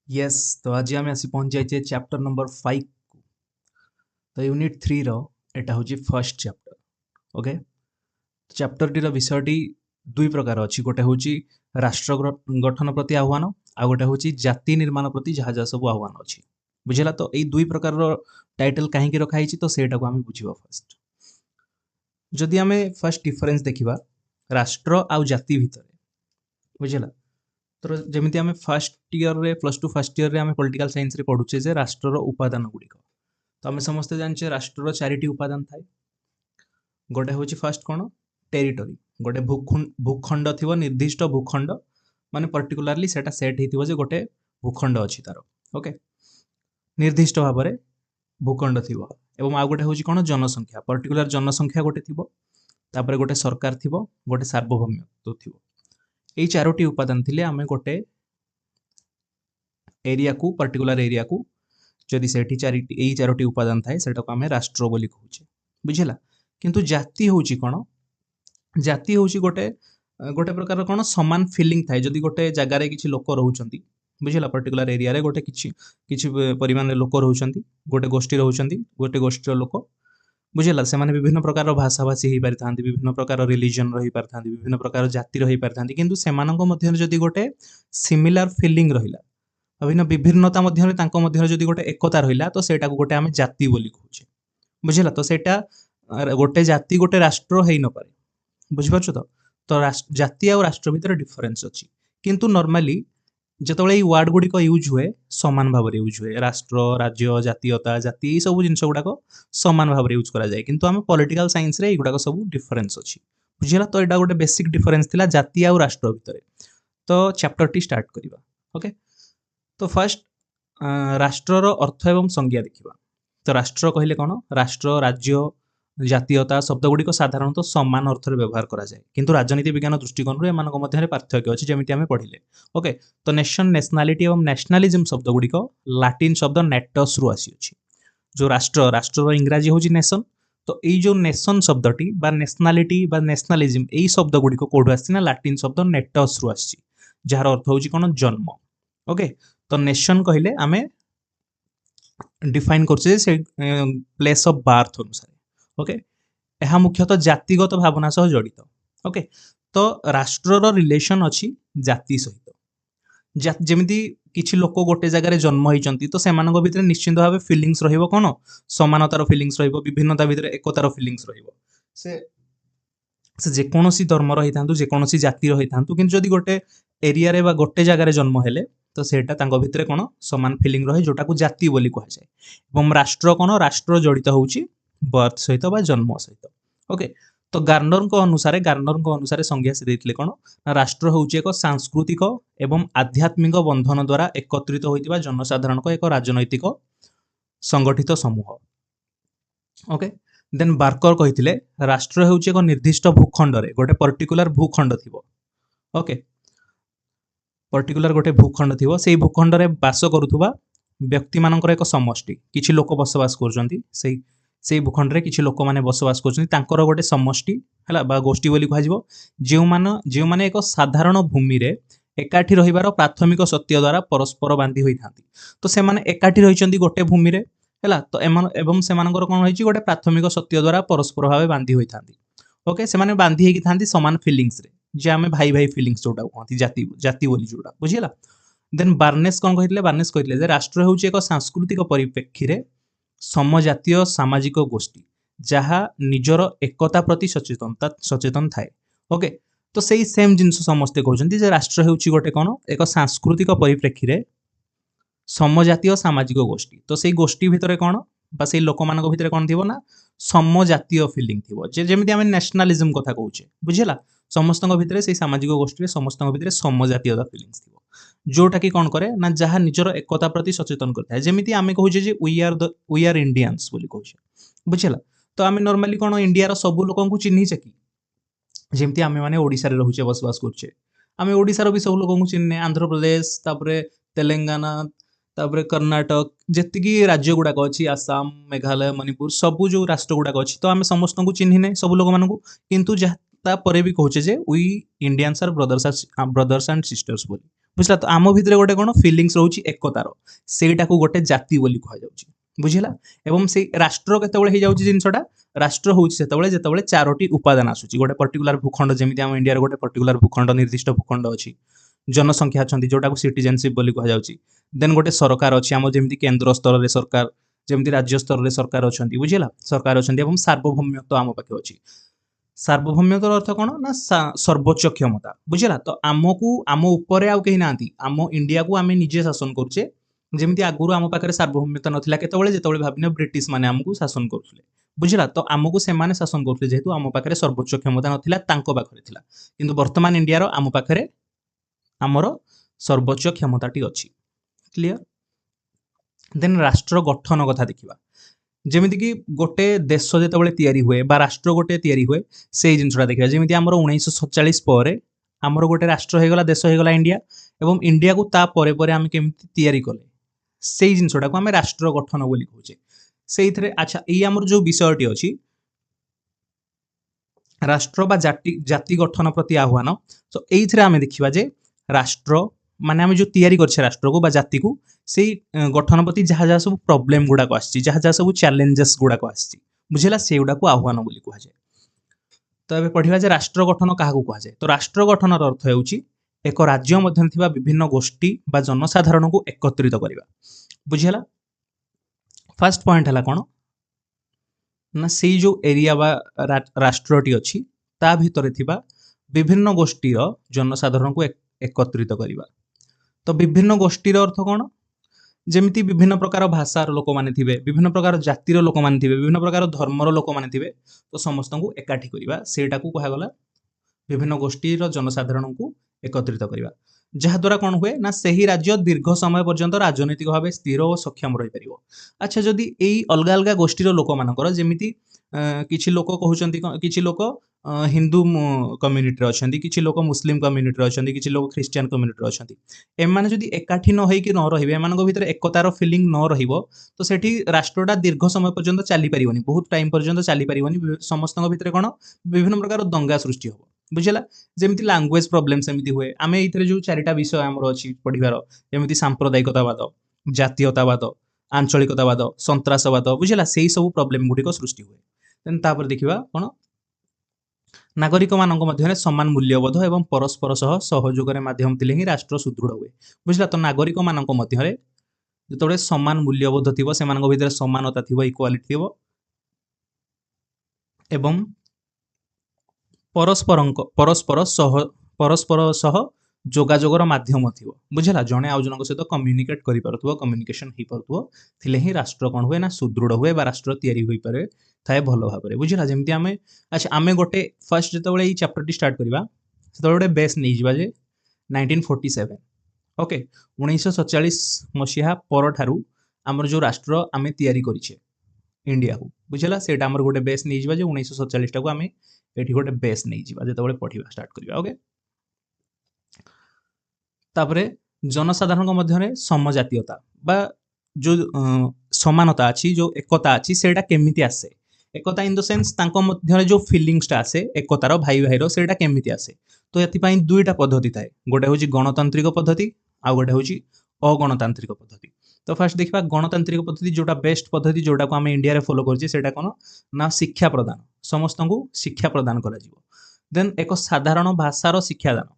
Yes तो आज आम आसी पहुँच जाइए चैप्टर नंबर 5 को। तो यूनिट 3 रो एटा हूँ फर्स्ट चैप्टर। ओके, चैप्टर टी विषयटी दुई प्रकार अच्छी, गोटे हूँ राष्ट्र गठन प्रति आह्वान आ गोटे हूँ जाति निर्माण प्रति जहाँ जहाँ सब आह्वान अच्छी। बुझेगा तो यही दुई प्रकार टाइटल कहीं रखाई तो सेटा को आम बुझा फर्स्ट। जदि आम फर्स्ट डिफरेन्स देखा राष्ट्र आउ जाति भितर, बुझेगा तो जमी आम फर्स्ट इयर रे प्लस टू फर्स्ट इयर रे आम पॉलिटिकल साइंस रे पढ़ुचे जे राष्ट्रर उपादान गुड़िक। तो आम समस्ते जानचे राष्ट्रर चारिटी उपादान थाए। गोटे हूँ फर्स्ट कौन टेरिटोरी, गोटे भूखंड थी निर्दिष्ट भूखंड माने पर्टिकुलारली सेटा सेट होती जे गोटे भूखंड अच्छी तार। ओके, निर्दिष्ट भाव में भूखंड थी एवं आउ गोटे हूँ कौन जनसंख्या, पर्टिकुलार जनसंख्या गोटे थी, तापर गोटे सरकार थी, गोटे सार्वभौमत्व थी। यही चारोटी उपादान थिले आमे गोटे एरिया को पर्टिकुलर एरिया को जदि सेठी चारोटी उपादान थाए सेटा को आमे राष्ट्र बोली कहूचे। बुझिला, किंतु जाति होची कोन, जाति होची गोटे गोटे प्रकार कोन समान फीलिंग थाए। जदि गोटे जगार किछि लोक रहउचंती, बुझिला, पर्टिकुलर एरिया रे गोटे किछि किछि परिमाण रे लोक रहउचंती, गोटे गोष्ठी रहउचंती, गोटे गोष्ठीर लोक, बुझिला, से माने विभिन्न प्रकार भाषा भाषी हेई पारिथांती, विभिन्न प्रकार रिलीजन रही पारिथांती, विभिन्न प्रकार जाति रही पारिथांती, किंतु सेमानक मध्य जदि गोटे सिमिलर फीलिंग रहिला, अभिन्न विभिन्नता मध्य तांको मध्य जदि गोटे एकता रहिला तो सेटा को गोटे आमे जाति बोली कहूचे। बुझिला, तो सेटा गोटे जाति गोटे राष्ट्र हेई न पारे। बुझिपारछ तो जाति आ राष्ट्र भितर डिफरेन्स अछि, किंतु नॉर्मली जेतबेले ई वर्ड गुडी को यूज हुए समान भाव रे यूज हुए। राष्ट्र, राज्य, जातीयता, जाति ई सब जिंस गुडा को समान भाव रे यूज करा जाय, किंतु आमे पॉलिटिकल साइंस रे ई गुडा को सब डिफरेन्स अछि। बुझिला, तो एटा गोटे बेसिक डिफरेन्स थिला जाति आ राष्ट्र भितर। तो चैप्टर टी स्टार्ट करिवा। ओके, तो फर्स्ट राष्ट्रर अर्थ एवं संज्ञा देखा। तो राष्ट्र कहले कौन, राष्ट्र, राज्य, जातीयता शब्द गुड़िक साधारणतः समान अर्थ में व्यवहार करा जाए, किंतु राजनीति विज्ञान दृष्टिकोण एमानक मध्य पार्थक्य अच्छी जमी आम पढ़िले। ओके, तो नेशन, नेशनालिटी एवं नेशनलिज्म शब्द गुड़िक लाटिन शब्द नेटस रु आसी अछि। जो राष्ट्र, राष्ट्र इंग्राजी हूँ नेशन, तो यही जो नेशन शब्दटी बा नेशनालिटी बा नेशनलिज्म यही शब्द गुड़िक कौटू आसी ना लाटिन शब्द नेटस रु आसी, जार अर्थ हूँ कौन जन्म। ओके, तो नेशन कहले आमे डिफाइन करछे से प्लेस ऑफ बर्थ अनुसार। ओके, यह मुख्यतः जातिगत भावना सह जड़ित। ओके, तो राष्ट्रर रिलेशन अच्छी जाति सहित। जेमिति किछि लोक गोटे जगार जन्म होइचंती तो सेमानक भितर निश्चित भाव फिलिंग्स रहिबो, कोन समानतार फिलिंग्स रहिबो, विभिन्नता भितर एकतार फिलिंग्स रहिबो। से जेकोसी धर्म रही थांतु, जेकोसी जाति रही थांतु, किंतु जदि गोटे एरिया रे बा गोटे जगार जन्म हेले तो सेटा तांको भितर कोन समान फिलिंग रहे, जोटा को जाति बोली कहा जाए। एवं राष्ट्र कोन, राष्ट्र जड़ित होउची बर्थ सहित बा जन्म सहित। ओके, तो गार्नर को अनुसार संज्ञा से देथिले कोन, राष्ट्र होउची एक सांस्कृतिक एवं आध्यात्मिक बंधन द्वारा एकत्रित होइतिबा जनसाधारण को एक राजनैतिक संगठित समूह। ओके, देन बार्कर कहिथिले राष्ट्र होउची एक निर्दिष्ट भूखंड रे गोटे पर्टिकुलर भूखंड थिबो। ओके, पर्टिकुलर गोटे भूखंड थी, से भूखंड रे बास करुवा व्यक्ति मानकर एक समष्टि, किछि लोक बसवास करछंती, से भूखंड रे किछि लोक माने बसवास करछंती, तांकर गोटे समष्टि हला बा गोष्ठी बोली कहजिवो, जेउ माने एक साधारण भूमि रे एकाठी रहिबार प्राथमिक सत्य द्वारा परस्पर बांधी होई थांती। तो से माने एकाठी रहिचंती गोटे भूमि रे हला, तो एवं सेमानकर कोन होइची गोटे प्राथमिक सत्य द्वारा परस्पर भावे बांधी होई थांती। ओके, से माने बांधी हेकी थांती समान फीलिंग्स रे, जे आमे भाई भाई फीलिंग्स जोटा कहती जाति जाति बोली जोटा। बुझिला, देन बार्नेस कोन कहितले, बार्नेस कहितले जे राष्ट्र होउची एक सांस्कृतिक परिप्रेक्षी रे समजातीय सामाजिक गोष्ठी जहा निजर एकता प्रति सचेतन थाए। ओके, तो सेही सेम जिंस समस्ते कहउचंती जे राष्ट्र होउची गोटे कोन एक सांस्कृतिक परिप्रेक्षी रे समजातीय सामाजिक गोष्ठी। तो सेही गोष्ठी भितरे कोन बा सेही लोक मानक भितरे कोन थिबो ना समजातीय फीलिंग थिबो, जे जेमिति आमे नेशनलिज्म कथा कहउचे। बुझिला, समस्तक भितरे से सामाजिक गोष्ठी समस्तक भितरे समजातीयता फिलिंग्स थिबो, जोटा कि कोन करे ना जहा निजर एकता प्रति सचेतन करथाय। जेमिति आमे कहूचे जे वी आर इंडियंस बोली कहूचे। बुझिला, तो आमे नॉर्मली कोन इंडिया रो सब लोकन को चिन्हिचे कि जेमिति आमे माने ओडिसा रे रहूचे, बसवास करछे, आमे ओडिसा रो भी सब लोकन को चिन्ने, आंध्र प्रदेश, तापरे तेलंगाना, तापरे कर्नाटक, जेतिकी राज्य गुडा को अछि, आसाम, मेघालय, मणिपुर, सबु जो राष्ट्र गुडा को अछि, तो आमे समस्त को चिन्हिने सब लोक मानकु, किंतु ता परे भी कहूचे जे we Indians are brothers and sisters बोली। बुझला तो आम भितर गोटे कौन फिलिंग्स रोचे एकतार सेटा को गोटे जाति बोली कह जाउची बुझिला एवं से राष्ट्र केतेबेले हो जाउची जिनसटा राष्ट्र होउची सेतेबेले जेतेबेले चारोटी उपादान आसुची गोटे पर्टिकुलर भूखंड जेमिति हम इंडिया रे गोटे पर्टिकुलर भूखंड निर्दिष्ट भूखंड अछि जनसंख्या अछंती जोटा को सिटीजनशिप बोली कह जाउची देन गोटे सरकार अछि हम जेमिति केंद्र स्तर रे सरकार जेमिति राज्य स्तर रे सरकार अछंती बुझिला सरकार अछंती एवं सार्वभौमत्व आम पाखे अछि सार्वभौमत्वर अर्थ कौन ना सर्वोच्च क्षमता बुझला तो आमको आम उपरे आउ कहीं नांती आम इंडिया को आम निजे शासन करुचे जमीती आगुरी आम पाखे सार्वभौमत्व नथिला केतेबेले जेतेबेले भाबिने ब्रिटिश माने हमको शासन करुले बुझला तो आमको से माने शासन करुले जेहेतु आम पाखे सर्वोच्च क्षमता नथिला तांको पाखरे थिला किंतु वर्तमान इंडिया रो आम पाखरे आमर सर्वोच्च क्षमताटी अछि क्लियर देन राष्ट्र गठन कथा देखिबा जेमिति कि गोटे देश जेतेबेले तयारी हुए बा राष्ट्र गोटे तयारी हुए से जिनसटा देखिबा जेमिति हमर 1947 पर हमर गोटे राष्ट्र हेगला देश हेगला इंडिया एवं इंडिया को ता परे परे हम केमिति तयारी कले से जिनसटा को हम राष्ट्र गठन बोली कहूचे सेइथरे अच्छा एई हमर जो विषयटी अछि राष्ट्र बा जाति गठन प्रति आह्वान तो एइथरे हम देखिबा जे राष्ट्र माने हम जो तयारी करछे राष्ट्र को बा जाति को से गठन प्रति जहाँ जहाँ सब प्रॉब्लम गुड़ा को आछि जहाँ जहाँ सब चैलेंजेस गुड़ा को आछि बुझिला से गुड़ा को आह्वान बोली कह जाय तो एबे पढ़िबा जे राष्ट्र गठन काहा को कह जाय तो राष्ट्र गठन अर्थ हेउची एक राज्य मध्य थिबा विभिन्न गोष्ठी बा जनसाधारण को एकत्रित करिबा बुझिला फर्स्ट पॉइंट हला कोन ना से जो एरिया बा राष्ट्रटी अछि ता भितरे थिबा विभिन्न गोष्ठी रो जनसाधारण को एकत्रित करिबा तो विभिन्न गोष्ठी अर्थ कौन जेमिति विभिन्न प्रकार भाषार लोक माने थिबे विभिन्न प्रकार जातिर लोक माने थिबे विभिन्न प्रकार धर्मर लोक माने थिबे तो समस्त को एकाठी करिबा सेटा को कहा गला विभिन्न गोष्ठीर जनसाधारण को एकत्रित करिबा जहा द्वारा कौन हुए ना सही राज्य दीर्घ समय पर्यंत राजनैतिक भाव स्थिर और सक्षम रही परिबो अच्छा जदि एई अलगा अलगा गोष्ठीर लोक मानकर जेमिति किछि लोक कहउचंती किछि लोक हिंदू कम्युनिटी अछंती किछि लोक मुस्लिम कम्युनिटी अछंती किछि लोक ख्रिस्टियन कम्युनिटी अछंती एमाने जदि एकाठी न होई कि न रहिबे एमानक भितर एकतार फीलिंग न रहिबो तो सेठी राष्ट्रटा दीर्घ समय पर्यंत चली परिबोनी बहुत टाइम पर्यंत चली परिबोनी समस्तक भितर कोन विभिन्न प्रकार दंगा सृष्टि हो बुझला जेमिति लैंग्वेज प्रॉब्लम सेमिति हुए आमे इथरे जो चारिटा विषय हमर अछि पढिबार जेमिति सांप्रदायिकतावाद जातीयतावाद आंचलिकतावाद सन्त्रासवाद बुझला सेही सब प्रॉब्लम गुडी को सृष्टि हुए देन तापर देखिबा कोन नागरिक मानक मध्य समान मूल्यबोध एवं परस्पर सह सहयोग माध्यम थिले ही राष्ट्र सुदृढ़ हुए बुझला तो नागरिक मानक मध्य जो समान मूल्यबोध थी से भीतर समानता थी इक्वालिटी थी एवं परस्पर सह जोगाजोगर माध्यम थी बुझला जड़े आउ जन सहित कम्युनिकेट कर कम्युनिकेशन हो पारुथो थिले ही राष्ट्र कौन हुए ना सुदृढ़ हुए बा राष्ट्र तैयारी हो पारे थाए भल भाव में बुझला जमी आम अच्छा आम गोटे फर्स्ट जो ये चैप्टर स्टार्ट करवा से गोटे बेस नहीं जावा जे 1947 ओके 1947 मसीहा पर ठारू आमर जो राष्ट्र आम तैयारी करिछे इंडिया को बुझला सेटा आमर गोटे बेस नहीं जावा जे 1947 टाको आम एठी गोटे बेस नहीं जावा जेतेबेले पढ़िबा स्टार्ट करवा ओके तापरे जनसाधारण मध्य समजातीयता बा जो समानता अच्छी जो एकता अच्छी सेटा केमिति आसे एकता इन द सेंस तांको मध्य जो फीलिंग्सटा आसे एकतार भाई भाईर सेटा केमिति आसे तो एथिपाई दुईटा पद्धति थाए गोटे होची गणतांत्रिक पद्धति आ गोटे होची अगणतांत्रिक पद्धति तो फास्ट देखा गणतांत्रिक पद्धति जोटा बेस्ट पद्धति जोटा को आम इंडिया रे फॉलो करछे सेटा कोन ना शिक्षा प्रदान समस्त को शिक्षा प्रदान करा जिवो देन एक साधारण भाषार शिक्षादान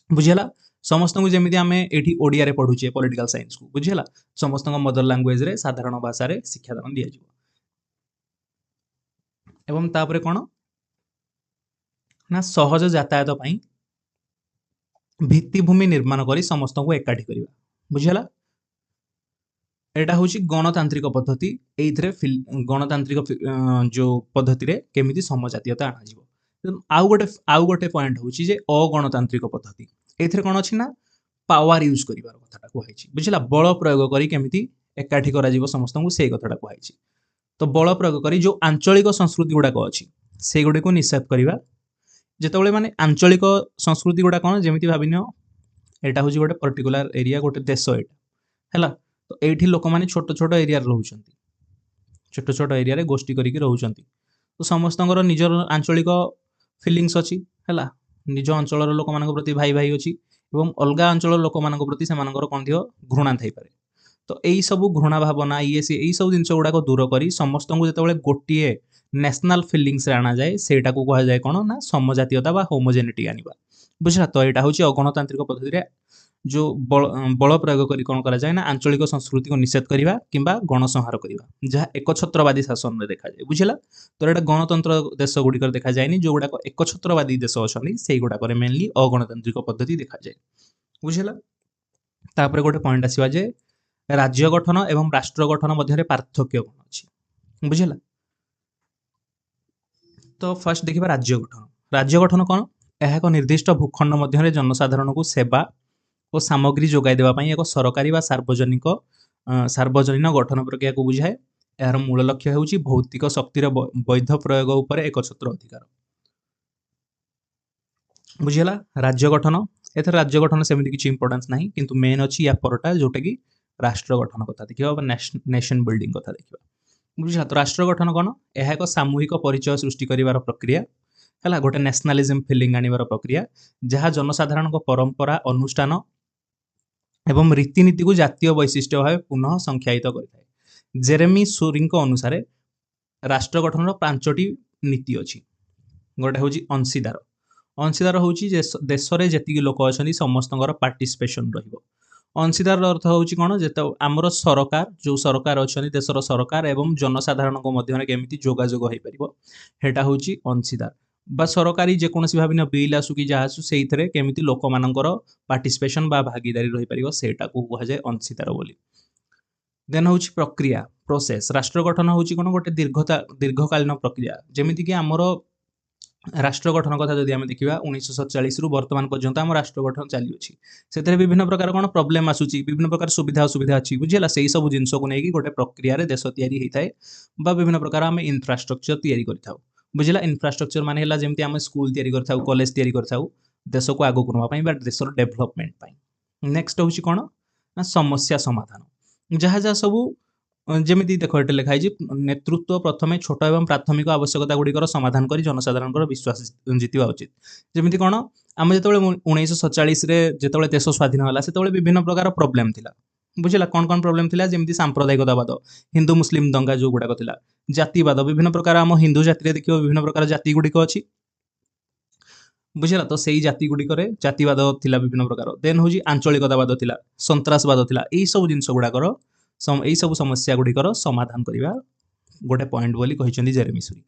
बुझला समस्त को जमी आम ये ओडिया रे पढ़ुचे पॉलिटिकल साइंस को बुझला समस्त मदर लैंग्वेज रे साधारण भाषा रे शिक्षादान दिया जिवो एवं तापरे कोन ना सहज यातायात पई भित्तिभूमि निर्माण करी समस्त को एकाठी करिबा बुझला एटा होची गणतांत्रिक पद्धति एइथरे गणतांत्रिक जो पद्धति रे केमिति समजातीयता आना जिवो आउ गोटे पॉइंट होची जे अगणतांत्रिक पद्धति एइथरे कोन अछि ना पावर यूज करिवार कथाटा कहैछि बुझला बल प्रयोग करी केमिति एकाठी करा जिवो समस्त को सेही कथाटा कहैछि तो बल प्रयोग करी जो आंचलिक संस्कृति गुडा को अछि से गुडे को निषेध करिवा जेतेबेले माने आंचलिक संस्कृति गुडा कोन जेमिति भाबिनियो एटा होची गोटे पर्टिकुलर एरिया गोटे देश एटा हैला तो एठी लोक माने छोट छोट एरिया रहउछंती छोट छोट एरिया रे गोष्ठी करिक रहउछंती तो समस्तଙ୍କର ନିଜର आंचलिक फिलिंग्स अछि हैला निज अंचलर लोक मानक प्रति भाई भाई अछि ଏବଂ ଅଲଗା ଅଞ୍ଚଳ ଲୋକମାନଙ୍କ ପ୍ରତି ସେମାନଙ୍କର କ'ଣ ଥିବ ଘୃଣା ଥାଇପାରେ। ତ ଏଇ ସବୁ ଘୃଣା ଭାବନା ଇଏ ସିଏ ଏଇ ସବୁ ଜିନିଷ ଗୁଡ଼ାକ ଦୂର କରି ସମସ୍ତଙ୍କୁ ଯେତେବେଳେ ଗୋଟିଏ ନ୍ୟାସନାଲ ଫିଲିଂସରେ ଅଣାଯାଏ ସେଇଟାକୁ କୁହାଯାଏ କ'ଣ ନା ସମଜାତୀୟତା ବା ହୋମୋଜେନିଟି ଆଣିବା। ବୁଝିଲା? ତ ଏଇଟା ହେଉଛି ଅଗଣତାନ୍ତ୍ରିକ ପଦ୍ଧତିରେ जो बल प्रयोग कर कौन कराए ना आंचलिक संस्कृति को निषेध करवा किंबा गणसंहार करवा जहाँ एकछत्रवादी शासन में देखा जाए। बुझेगा? तो यहाँ गणतंत्र देश गुड़िक देखा जाए जो गुड़ाक एकछत्रवादी देश अच्छा से गुड़ाक मेनली अगणतांत्रिक पद्धति देखा जाए। बुझेगा? तापर गोटे पॉइंट आसवा जे राज्य गठन एवं राष्ट्र गठन मध्य पार्थक्य कौन अच्छी। बुझेगा? तो फर्स्ट देखिए राज्य गठन। राज्य गठन कौन? यह एक निर्दिष्ट भूखंड मध्य जनसाधारण को सेवा और सामग्री जोगाई देवा पई एक सरकारी व सार्वजनीन गठन प्रक्रिया को बुझाए। यार मूल लक्ष्य होउची भौतिक शक्तिर वैध प्रयोग उपर एकछत्र अधिकार। बुझिला? राज्य गठन एथर राज्य गठन सेମିତି किछि इंपोर्टेंस नाही किंतु मेन अछि या परटा जोटा कि राष्ट्र गठन कथा देखिबा बा नेशन बिल्डिंग कथा देखिबा। बुझिला? तो राष्ट्र गठन कोन? यह एक सामूहिक परिचय सृष्टि करिवार प्रक्रिया है, गोटे नेशनलिज्म फिलिंग आनिबार प्रक्रिया जहाँ जनसाधारण परंपरा अनुष्ठान एवं रीतिनीति को जातीय वैशिष्ट्य भाव पुनः संख्यायित करें। जेरेमी सूरी अनुसार राष्ट्र गठन 5टी नीति अच्छी। गोटे हूँ अंशीदार। अंशीदार हूँ देश में जी लोक अच्छा समस्त पार्टिसिपेशन रहिबो। अंशीदार अर्थ हूँ कौन? जो आमर सरकार जो सरकार अच्छा देशर सरकार एवं जनसाधारण मध्य केमी जोगाजोग हो पार हूँ अंशीदार बा सरकारी जेकोसी भाव बिल आसु कि जहाँ आसु से केमी लोक मानकर पार्टिसिपेशन बा भागीदारी रही पार सेटा को कह जाए अंशीदार बोली। देन हूँ प्रक्रिया प्रोसेस। राष्ट्र गठन हूँ कौन? गोटे दीर्घकालीन प्रक्रिया जमीती कि आमर राष्ट्र गठन कथा जदि आम देखा 1947 रु वर्तमान पर्यंत आम राष्ट्र गठन चली अच्छी से विभिन्न प्रकार कौन प्रोब्लेम आसूची विभिन्न प्रकार सुविधा असुविधा अच्छी। बुझेगा? से ही सब जिनस को लेकिन गोटे प्रक्रिया देश तैयारी होता है बा विभिन्न प्रकार आम इंफ्रास्ट्रक्चर तैयारी करता। बुझेगा? इंफ्रास्ट्रक्चर माने हला जेमती आम स्कूल तैयारी करथाउ कॉलेज तैयारी करथाउ देश को आगो करबा पई बा देशर डेवलपमेंट पई। नेक्स्ट होची कोन ना समस्या समाधान। जहाँ जहाँ सब जमीती देख ये लिखाई नेतृत्व प्रथमे छोट एवं प्राथमिक आवश्यकता गुड़िकर समाधान कर जनसाधारण विश्वास जितवा उचित। जमीती कौन आम जो 1947 जो देश स्वाधीन है से विभिन्न प्रकार प्रोब्लेम थिला। बुझेगा? कौन कौन प्रोब्लेम थिला? जेमती सांप्रदायिकतावाद हिंदू मुस्लिम दंगा जो गुड़ाक थिला जातिवाद विभिन्न प्रकार आम हिंदू जाति देखिए विभिन्न प्रकार जाति गुड़िक अच्छी। बुझेगा? तो सही जाति गुड़िक जातिवाद थिला विभिन्न प्रकार। देन हूँ आंचलिकतावाद थिला सन्त्रासवाद थिला यही सब जिनस गुड़ाकर यही सब समस्या गुड़िकर समाधान करवा गोटे पॉइंट बोली कहते जेरेमी सूरी।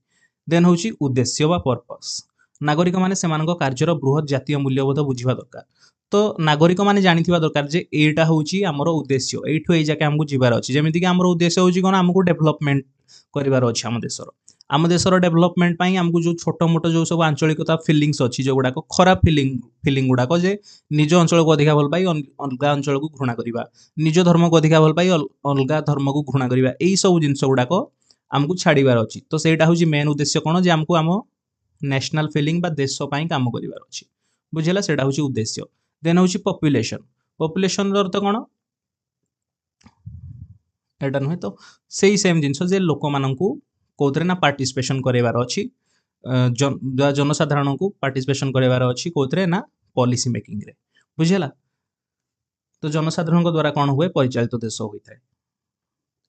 देन हूँ उद्देश्य बा पर्पस। नागरिक माने सेमानक कार्यर बृहत जातीय मूल्यबोध बुझा दरकार। तो नागरिक माने जानिथिबा दरकार जे एटा होउची हमर उद्देश्य एठु ए जाके हमकु जिबार अछि। जेमिति कि हमर उद्देश्य होउची कोन हमकु डेवलपमेंट करिवार अछि। आम देशर डेवलपमेंट पाई हमकु जो छोट मोट जो सब आंचलिकता फिलिंग्स अछि जो गुडाक खराब फिलिंग गुडाक जे निज अंचल को अधिका भल पाई अलगा अंचल को घृणा करिबा निज धर्म को अधिका भल पाई अलगा धर्म को घृणा करिबा एई सब जिंस गुडाक हमकु छाड़ीबार अछि। तो सेटा होउची मेन उद्देश्य कोन जे हमकु आम नेशनल फिलिंग बा देश पाई काम करिवार अछि। बुझिला? सेटा होउची उद्देश्य। देन होउची पॉपुलेशन। पॉपुलेशन अर्थ कोन? एटा नहे तो सेही सेम जिंस जे लोक माननकु कोथरे ना पार्टिसिपेशन करेबार अछि जनसाधारण को पार्टिसिपेशन करेबार अछि कोथरे ना पॉलिसी मेकिंग रे। बुझिला? तो जनसाधारण द्वारा कौन हुए परिचालित देश होता है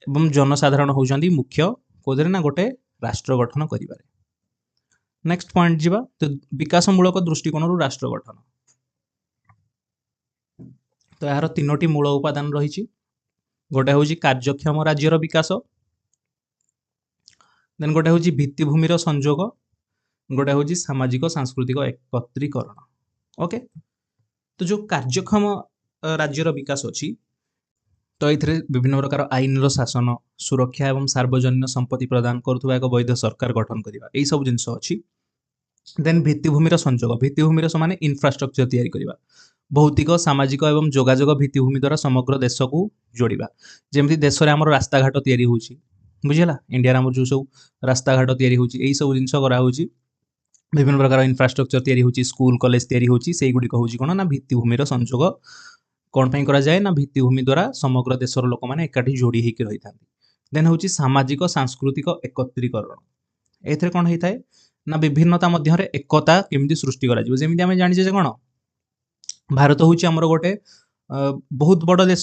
एवं जनसाधारण होउछंदी मुख्य कोथरे ना गोटे राष्ट्र गठन करिबारे। नेक्स्ट पॉइंट जीवा तो विकासमूलक दृष्टिकोण राष्ट्र गठन। तो यार तीनोटी मूल उपादान रही। गोटे हूँ कार्यक्षम राज्यर विकास, देन गोटे हूँ भित्तिभूमिर संजोग, गोटे हूँ सामाजिक सांस्कृतिक एकत्रीकरण। ओके, तो जो कार्यक्षम राज्यर विकास अच्छी तो ये विभिन्न प्रकार आईन शासन सुरक्षा एवं सार्वजनिक संपत्ति प्रदान करुवा एक वैध सरकार गठन करवा यही सब जिनस अच्छी। देन भित्तिभूमिर संजोग, भित्तिभूमिर माने इंफ्रास्ट्रक्चर तैयारी करवा भौतिक सामाजिक एवं जोगाजोग भित्तिभूमि द्वारा समग्र देश को जोड़वा। जमी देश में आम रास्ता घाट तैयारी होउची। बुझेगा? इंडिया आम जो सब रास्ता घाट तैयारी होउची यही सब जिनस कराउची विभिन्न प्रकार इंफ्रास्ट्रक्चर तैयारी होउची स्कूल कॉलेज तैयारी होउची से गुड़िक होउची कोन ना भित्तिभूमिर संजोग कौन पाई करा जाए ना भित्तिभूमि द्वारा समग्र देशर लोक मैंने एकाठी जोड़ी होकर रही था। देन हूँ सामाजिक सांस्कृतिक एकत्रीकरण। एथरे कौन होता है ना विभिन्नता मध्य एकता केमिति सृष्टि करा जिवो। जेमिति आमे जानिछे जे कोन भारत होची हमर गोटे बहुत बड़ देश,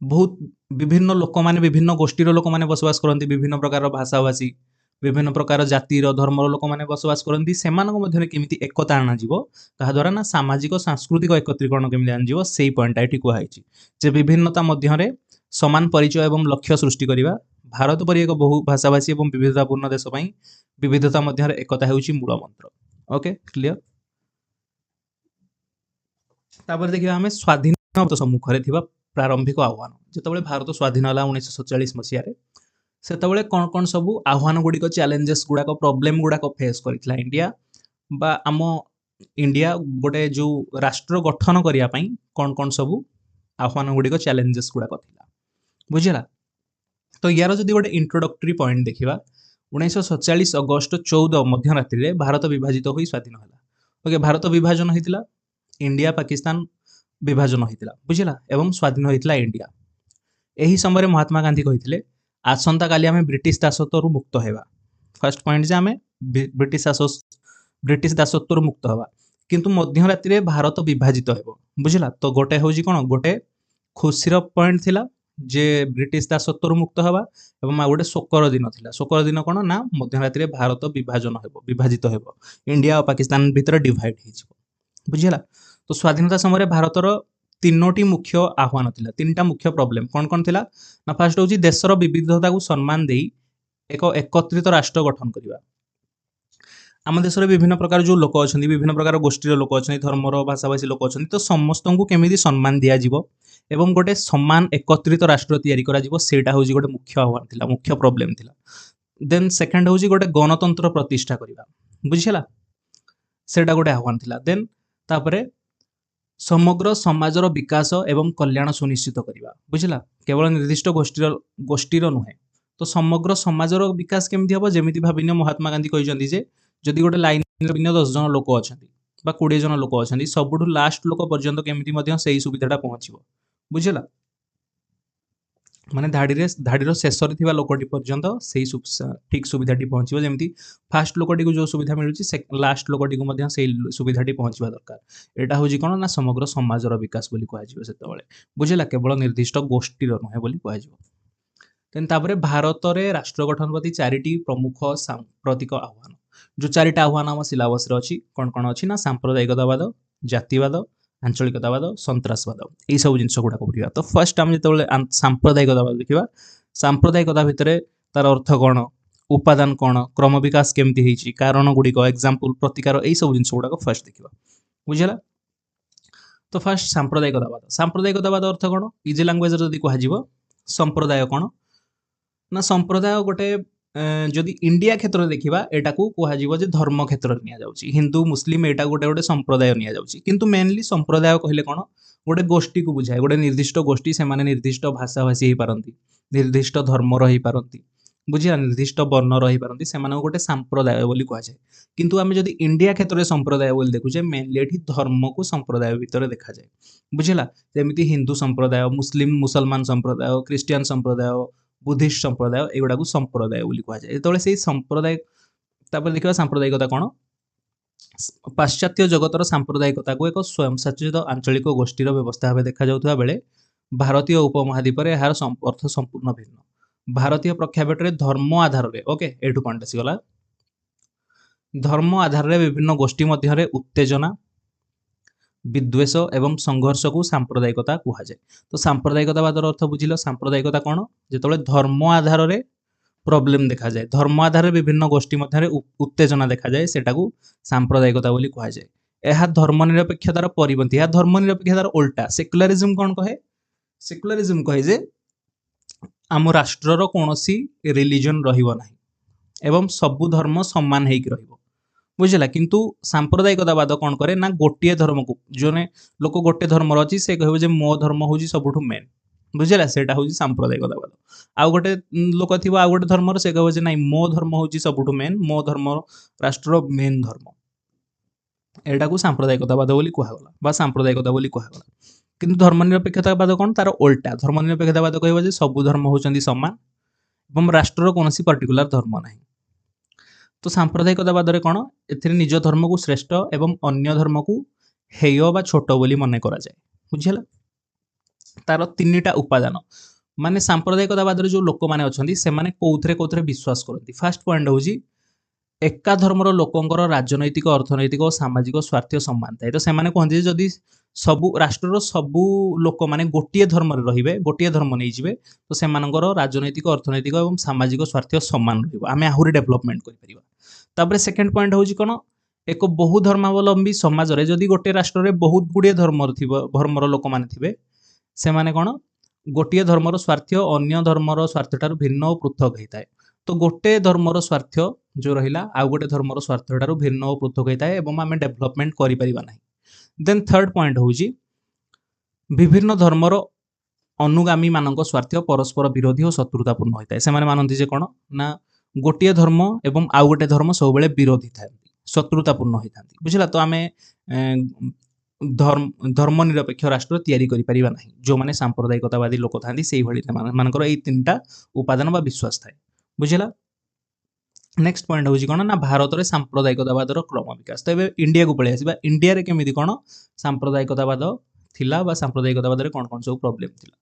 बहुत विभिन्न लोक माने विभिन्न गोष्ठीर लोक माने बसवास करती, विभिन्न प्रकार भाषा भाषी, विभिन्न प्रकार जातिर धर्मर लोक माने बसवास करती, सेमानक मध्यरे केमिति एकता आना जीवो ताहा द्वारा ना सामाजिक सांस्कृतिक एकत्रीकरण केमिति आना जीवो सेही पॉइंट एठी कुहा हैछि जे विभिन्नता मध्यरे समान परिचय एवं लक्ष्य सृष्टि करिवा। भारत परि एक बहु भाषाभाषी एवं विविधतापूर्ण देश पई विविधता मध्यरे एकता हेउछि मूल मंत्र। Okay clear. तापर देखिबा हमें स्वाधीन सम्मुख रे थिबा प्रारंभिक आह्वान। जेतेबेले भारत स्वाधीन होला 1947 मसिया रे, सेतेबेले कोन कोन सबु आह्वान गुडी को चैलेंजेस गुडा को प्रॉब्लम गुडा को फेस करितला इंडिया, बा आमो इंडिया गोटे जो राष्ट्र गठन करिया पई कोन कोन सबु आह्वान गुडी को चैलेंजेस गुडा को थिला बुझिला। तो यार जदि गोटे इंट्रोडक्टरी पॉइंट देखिबा, 1947 अगस्त 14 मध्यरात्रि रे भारत विभाजित होई स्वाधीन होला। ओके, भारत विभाजन होइतिला, इंडिया पाकिस्तान विभाजन होइतिला बुझिला, एवं स्वाधीन होइतिला इंडिया। एही समय महात्मा गांधी कहिथिले आसंता काली आमे ब्रिटिश दासत्वरु मुक्त हेबा। फर्स्ट पॉइंट जे आमे ब्रिटिश दासत्वरु मुक्त हेबा, किंतु मध्यरात्रि रे भारत विभाजित हेबो बुझिला। तो गोटे होजी कोन, गोटे खुशीर पॉइंट थिला जे ब्रिटिश दासत्वरु मुक्त हेबा, एवं आ गोटे शोकर दिन थिला। शोकर दिन कोन ना मध्यरात्रि रे भारत विभाजन हेबो, विभाजित हेबो, इंडिया और पाकिस्तान भीतर डिवाइड हे जिवो बुझिला। तो स्वाधीनता समय भारतर तीनोटी मुख्य आह्वान थिला, तीनटा मुख्य प्रॉब्लम कोन कोन थिला ना। फर्स्ट होची देशर विविधता को सम्मान देई एक एकत्रित राष्ट्र गठन करिवा। आम देश विभिन्न प्रकार जो लोक अच्छा, विभिन्न प्रकार गोष्ठीर लोक अच्छा, धर्मर भाषाभाषी लोक अच्छा, तो समस्त को केमिति सम्मान दिया जिवो एवं गोटे सम्मान एकत्रित राष्ट्र तैयारी करा जिवो, सेटा होची गोटे मुख्य आह्वान थिला, मुख्य प्रॉब्लम थिला। देन सेकंड होची गोटे गणतंत्र प्रतिष्ठा करिवा बुझिला, सेटा गोटे आह्वान थिला। देन तापरे समग्र समाजर विकास एवं कल्याण सुनिश्चित करिवा बुझिला, केवल निर्दिष्ट गोष्ठीर नुहे। तो समग्र समाजर विकास केमिति हबो, जेमिति भाबिनो महात्मा गांधी कहिसंती जे जदि गोटे लाइन रे 10 जन लोक अछंती बा 20 जन लोक अछंती, सबुठु लास्ट लोक पर्यंत केमिति मध्य सेही सुविधाटा पहुंचिबो बुझिला। माने धाड़ीर शेष रे थिबा लोकटी पर्यंत सेही ठीक सुविधाटी पहुंचिबो, जेमिति फास्ट लोकटी को जो सुविधा मिलुची लास्ट लोकटी को मध्य सेही सुविधाटी पहुंचबा दरकार। एटा होजी कोन ना समग्र समाजर विकास बोली कुहा जिवो सेतबेले बुझिला, केवल निर्दिष्ट गोष्ठीर नुहे बोली कुहा जिवो। देन तापरे भारत रे राष्ट्र गठन प्रति चारिटी प्रमुख सांप्रतिक आह्वान, जो चारिटा आह्वान आम सिलेबस रे अछि कोन कोन अछि ना, सांप्रदायिकतावाद, जातिवाद, आंचलिकतावाद, सन्त्रासवाद, यही सब जिनस गुडा पढ़िया। तो फर्स्ट आम जो सांप्रदायिकतावाद देखा, सांप्रदायिकता भितर तार अर्थ कौन, उपादान कौन, क्रम विकास केमती होइछि, कारण गुड़िक, एग्जांपल, प्रतिकार, यही सब जिनस गुडा फर्स्ट देखा बुझला। तो फर्स्ट सांप्रदायिकतावाद। सांप्रदायिकतावाद अर्थ कौन, इजी लैंग्वेज जदि कह संप्रदाय कौन ना, संप्रदाय गोटे जदि इंडिया क्षेत्र में देखा एटा को कह धर्म क्षेत्र में निया जाउछि, हिंदू मुस्लिम एटा गोटे गोटे संप्रदाय निया जाउछि, किंतु मेनली संप्रदाय कहले कौन, गोटे गोष्ठी को बुझाए, गोटे निर्दिष्ट गोष्ठी, से माने निर्दिष्ट भाषाभाषी हो पारंती, निर्दिष्ट धर्मर हो पारंती बुझिया, निर्दिष्ट वर्णर हो पारंती, से माने गोटे संप्रदाय बोली कह जाए। किंतु आमे जदि इंडिया क्षेत्र में संप्रदाय बोली देखुचे, मेनली एठी धर्म को संप्रदाय भितर देखा जाए बुझिला। जेमिति हिंदू संप्रदाय, मुस्लिम मुसलमान संप्रदाय, क्रिश्चियन संप्रदाय, बुद्धिस्ट संप्रदाय, एगुड़ा को संप्रदाय बोली कह जाए। जेतेबेले सेही संप्रदाय तापर देखिबा सांप्रदायिकता कौन, पाश्चात्य जगतर सांप्रदायिकता को एक स्वयंशासित आंचलिक गोष्ठीर व्यवस्था भाव देखा जाउथबा बेले भारतीय उपमहाद्वीप रे एहार अर्थ संपूर्ण भिन्न। भारतीय प्रेक्षापट रे धर्म आधार रे, ओके एठु पॉइंट आसीगला, धर्म आधार रे विभिन्न गोष्ठी मध्य रे उत्तेजना, विद्वेष एवं संघर्ष को सांप्रदायिकता कहा जाए। तो सांप्रदायिकतावादर अर्थ बुझिल, सांप्रदायिकता कौन, जेतेबेले धर्म आधार रे प्रॉब्लम देखा जाए, धर्म आधार रे विभिन्न गोष्ठी मध्य रे उत्तेजना देखा जाए, सेटा को सांप्रदायिकता बोली कहा जाए। यह धर्मनिरपेक्षतार परिपंथी, यह धर्मनिरपेक्षतार उल्टा। सेक्युलरिज्म कौन कहे, सेक्युलरिज्म कहे जे आम राष्ट्रर कौनसी रिलीजन रहिबो नाही एवं सबु धर्म समान हेकि रहिबो बुझला। किंतु सांप्रदायिकतावाद कौन करे ना, गोटे धर्म को जोने लोक गोटे धर्म अच्छी से कह मो धर्म हूँ सबुठु मेन बुझला, सेटा हूँ सांप्रदायिकतावाद। आउ गोटे लोक थी आउ गोटे धर्म से कह ना मो धर्म हूँ सबुठु मेन, मो धर्म राष्ट्र मेन धर्म, एटा को सांप्रदायिकतावाद बोली कहगला बा सांप्रदायिकता बोली कहगला। किंतु धर्मनिरपेक्षतावाद कौन, तार उल्टा। धर्मनिरपेक्षतावाद कह सबु धर्म होचंदी समान एवं राष्ट्र कौन पर्टिकुलर धर्म नहीं। तो सांप्रदायिकतावाद कौन, एथिरे निज धर्म को श्रेष्ठ एवं अन्य धर्म को हेय बा छोट बोली मन करा जाए बुझिला तार तीनटा उपादान माने सांप्रदायिकतावाद जो लोक माने अछंती से माने कोउथरे विश्वास करती फास्ट पॉइंट होउची एका धर्मर लोकंकर राजनैतिक अर्थनैतिक और सामाजिक स्वार्थ समान थाए तो सेमाने कहते जदि सबु राष्ट्रर सबु लोक माने गोटे धर्म रहिबे गोटे धर्म नहीं जिवे तो सेमानकर राजनैतिक अर्थनैतिक और सामाजिक स्वार्थ समान रहिबो आमे आहुरी डेवलपमेंट करि परिबा तापरे सेकंड पॉइंट होउची कोन एक बहु धर्मावलंबी समाज रे जदि गोटे राष्ट्र रे बहुत गुडे धर्मर लोक माने थिबे सेमाने कोन गोटे धर्मर स्वार्थ अन्य धर्मर स्वार्थ ठारू भिन्न और पृथक होता है तो गोटे धर्मर स्वार्थ जो रहिला आ गोटे धर्मर स्वार्थ ठारू भिन्न और पृथक होता है एवं आम डेवलपमेंट करि परिबा नाही देन थर्ड पॉइंट होउची विभिन्न धर्मर अनुगामी मानक स्वार्थ परस्पर विरोधी और शत्रुतापूर्ण होता है से मानती जे कौन ना गोटे धर्म एवं आउ गोटे धर्म सब बेले विरोधी था शत्रुतापूर्ण होता बुझला तो आम धर्मनिरपेक्ष राष्ट्र तैयारी करि परिबा नाही जो माने सांप्रदायिकतावादी लोक थांती सेही भली मानकर एई तीनटा उपादान बा विश्वास थाए बुझला नेक्स्ट पॉइंट होउची कोन ना भारत रे सांप्रदायिकतावादर क्रम विकास तो एबे इंडिया को पळे आसीबा इंडिया रे केमिति कोन सांप्रदायिकतावाद थिला बा सांप्रदायिकतावाद रे कोन कोन सब प्रॉब्लम थिला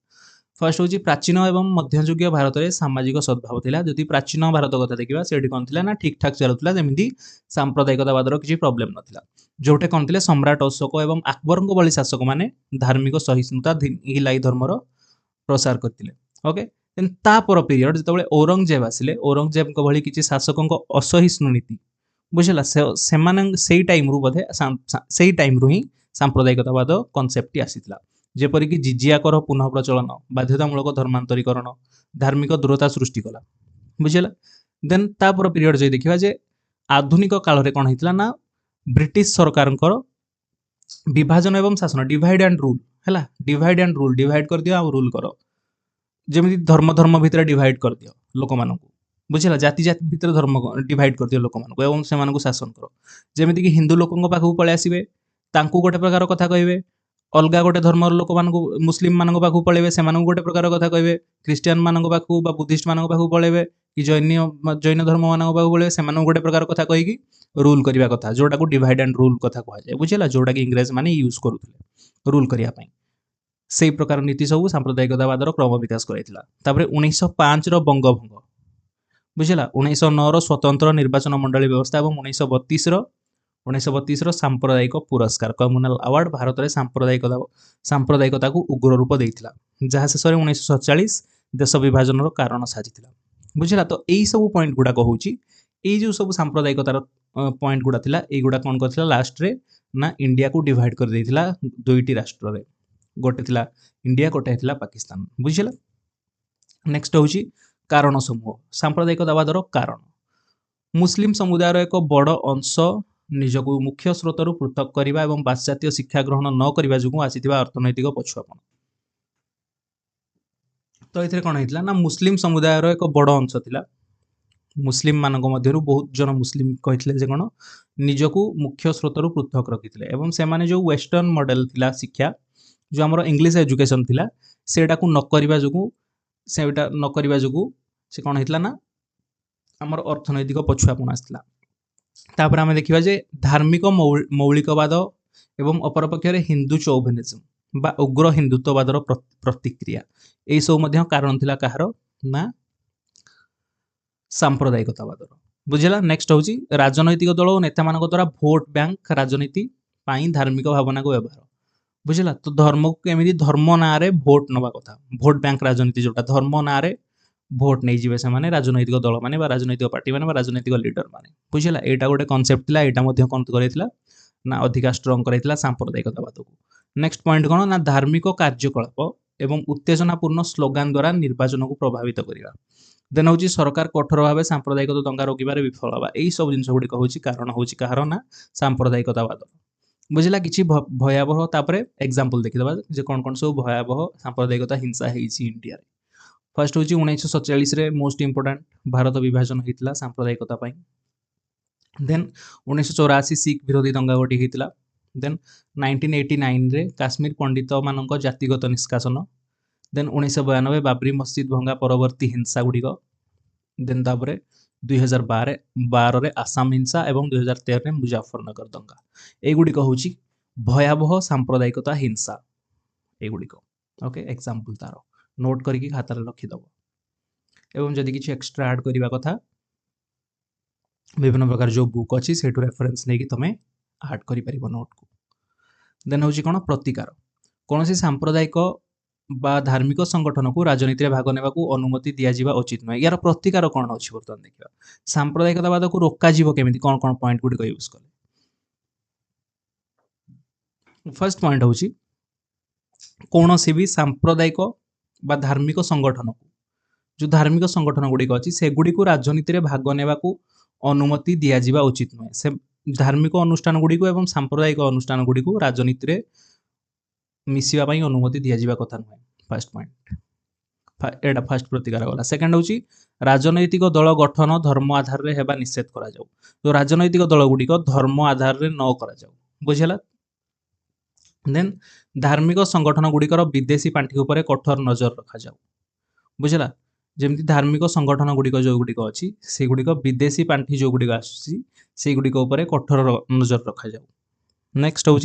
फर्स्ट होची प्राचीन एवं मध्ययुगीय भारत रे सामाजिक सद्भाव थिला जदि प्राचीन भारत कथा देखिबा सेठी कोन थिला ना ठीक ठाक चलुतला जेमिति सांप्रदायिकतावादर किछि प्रॉब्लम नथिला जोटे कोन थिले सम्राट अशोक एवं अकबरଙ୍କ भली शासक माने धार्मिक सहिष्णुता हिलाई धर्मर प्रसार करथिले ओके देन तापर पीरियड जतबेले औरंगजेब आसिले औरंगजेबଙ୍କ भली किछि शासकଙ୍କ असहिष्णु नीति बुझला सेही टाइम रु बोधे सेही टाइम रु ही सांप्रदायिकतावाद कॉन्सेप्ट आसीथिला जेपरिक जिजिया कर पुनः प्रचलन बाध्यतामूलक धर्मांतरीकरण धार्मिक दूरता सृष्टि कला बुझला देन तापर पीरियड जे देखिबा जे आधुनिक काल रे कोन हितला ना ब्रिटिश सरकार विभाजन एवं शासन डिवाइड एंड रूल है डिवाइड एंड रूल डिवाइड कर दियो आ रूल कर जमी धर्म धर्म भितर डिवाइड कर दियो लोक मानकु बुझला जाति जाति भितर धर्म डिवाइड कर दियो लोक मानकु एवं से मानकु शासन करो जेमिति कि हिंदू लोकंक पाखु पळे आसीबे तांकु गोटे प्रकार कथा कहबे अलगा गोटे धर्मर लोक मानकु मुस्लिम मानक पाखु पळेबे से मानकु गोटे प्रकार कथा कहबे क्रिश्चियन मानक पाखु बा बुद्धिस्ट मानक पाखु पळेबे कि जैन धर्म मानक पाखु पळेबे से मानकु गोटे प्रकार कथा कहि कि रूल करिया कथा जोटा को डिवाइड एंड रूल कथा कहा जाय बुझला जोटा कि इंग्रज माने यूज करूथले रूल करिया पई सेही प्रकार नीति सब सांप्रदायिकतावादर क्रम विकास करैतिला तापरे 1905 रो बंगभंग बुझला 1909 रो स्वतंत्र निर्वाचन मंडली व्यवस्था एवं 1932 रो सांप्रदायिक पुरस्कार कम्युनल अवार्ड भारत रे सांप्रदायिकता को उग्र रूप देइतिला जहा शेष रे 1947 देश विभाजन रो कारण साजितिला बुझला तो एई सब पॉइंट गुडा कहूची एई जो सब सांप्रदायिकतार पॉइंट गुडा थिला एई गुडा कोन करथिला लास्ट रे ना इंडिया को डिवाइड कर देइतिला दुईटी राष्ट्र रे गोटे थिला इंडिया गोटे थिला पाकिस्तान बुझिला नेक्स्ट होची कारण समूह सांप्रदायिकतावादर कारण मुस्लिम समुदायर एक बड़ अंश निजको मुख्य स्रोतरु पृथक करिबा एवं पाश्चात्य शिक्षा ग्रहण न करिबा जुगु आसीथिबा अर्थनैतिक पछुआपन तो एथिरे कोन हेतिला ना मुस्लिम समुदायर एक बड़ अंश थिला मुस्लिम मानक मध्यरु बहुत जन मुस्लिम कहिथिले जे कोन निजको मुख्य स्रोतरु पृथक रखिथिले एवं से माने जो वेस्टर्न मॉडल थिला शिक्षा जो हमर इंग्लिश एजुकेशन थिला सेटा को न करिबा जुगु सेटा न करिबा जुगु से कोन हेतिला ना हमर अर्थनैतिक पछुआपन आस्थिला तापर आमे देखिबा जे धार्मिक मौलिकवाद एवं अपरपक्ष रे हिंदू चौविनिज्म बा उग्र हिंदुत्ववादर प्रतिक्रिया एई सब मध्य कारण थिला कहार ना सांप्रदायिकतावादर बुझला नेक्स्ट होची राजनैतिक दल और नेता मानक द्वारा भोट बैंक राजनीति पाई धार्मिक भावना को व्यवहार बुझला तो धर्म को केमिति धर्म ना रे भोट नवा कथा भोट बैंक राजनीति जोटा धर्म ना रे भोट नहीं जीवे से माने राजनैतिक दल माने बा राजनैतिक पार्टी माने बा राजनैतिक लीडर माने बुझला एटा गोटे कांसेप्ट थिला एटा मध्य कोन करैतिला ना अधिका स्ट्रांग करैतिला सांप्रदायिकतावाद को नेक्स्ट पॉइंट कोन ना धार्मिक कार्यकलाप एवं उत्तेजनापूर्ण स्लोगान द्वारा निर्वाचन को प्रभावित करिवा देन होची सरकार कठोर भाव सांप्रदायिक दंगा रोकिबारे विफल हवा एई सब जिंस गुडी कहूची कारण होची कहार ना सांप्रदायिकतावाद बुझला किछि भयावह तापरे एग्जांपल देखि दबा जे कोन कोन सब भयावह सांप्रदायिकता हिंसा हेछि इंडिया रे फर्स्ट होची 1947 रे मोस्ट इंपोर्टेंट भारत विभाजन हेतिला सांप्रदायिकता पई देन 1984 सिख विरोधी दंगा गोटी हेतिला देन 1989 रे काश्मीर पंडित मानक जातिगत निष्कासन देन 1992 बाबरी मस्जिद भंगा परवर्ती हिंसा गुड़िक देन तापरे 2012 रे आसाम हिंसा एवं 2013 रे मुजफ्फरनगर दंगा ए गुड़िक होची भयावह सांप्रदायिकता हिंसा एगुड़िक ओके एग्जांपल तार नोट करके खातार रखिदब एवं जदि किसी एक्स्ट्रा ऐड करने कथा विभिन्न प्रकार जो बुक अच्छी से रेफरेंस नहीं कि तुम्हें ऐड कर नोट को देन हूँ कौन प्रतिकार कौन सी सांप्रदायिक बा धार्मिक संगठन को राजनीति में भाग नेबाकू अनुमति दिया उचित नुहे यार प्रतिकार कौन अच्छी बर्तमान देखा सांप्रदायिकतावाद को रोका केमी कौन कौन पॉइंट गुड़िक यूज कले फर्स्ट पॉइंट हूँ कौन सी भी सांप्रदायिक बा धार्मिक संगठन को जो धार्मिक संगठन गुड़िक अच्छी से गुड़ी को राजनीति में भाग नेबाकू अनुमति दिया उचित नुहे से धार्मिक अनुष्ठान गुड़िक एवं सांप्रदायिक अनुष्ठान गुड़िक राजनीति में मिसवाई अनुमति दिया कथा नुहे फर्स्ट पॉइंट एटा फर्स्ट प्रतिकार गला सेकेंड हूँ राजनैतिक दल गठन धर्म आधार रे हेबा निषेध करा जाऊ तो राजनैतिक दल गुड़िक धर्म आधार रे न करा जाऊ बुझेला देन धार्मिक संगठन गुड़िकर विदेशी पांठी उपर कठोर नजर रखा जाऊ बुझेला जमती धार्मिक संगठन गुड़िक जो गुड़िक अच्छी से गुड़िक विदेशी पांठी जो गुड़िक आसुच्ची गुड़िक उपर कठोर नजर रखा जाऊ नेक्स्ट हूँ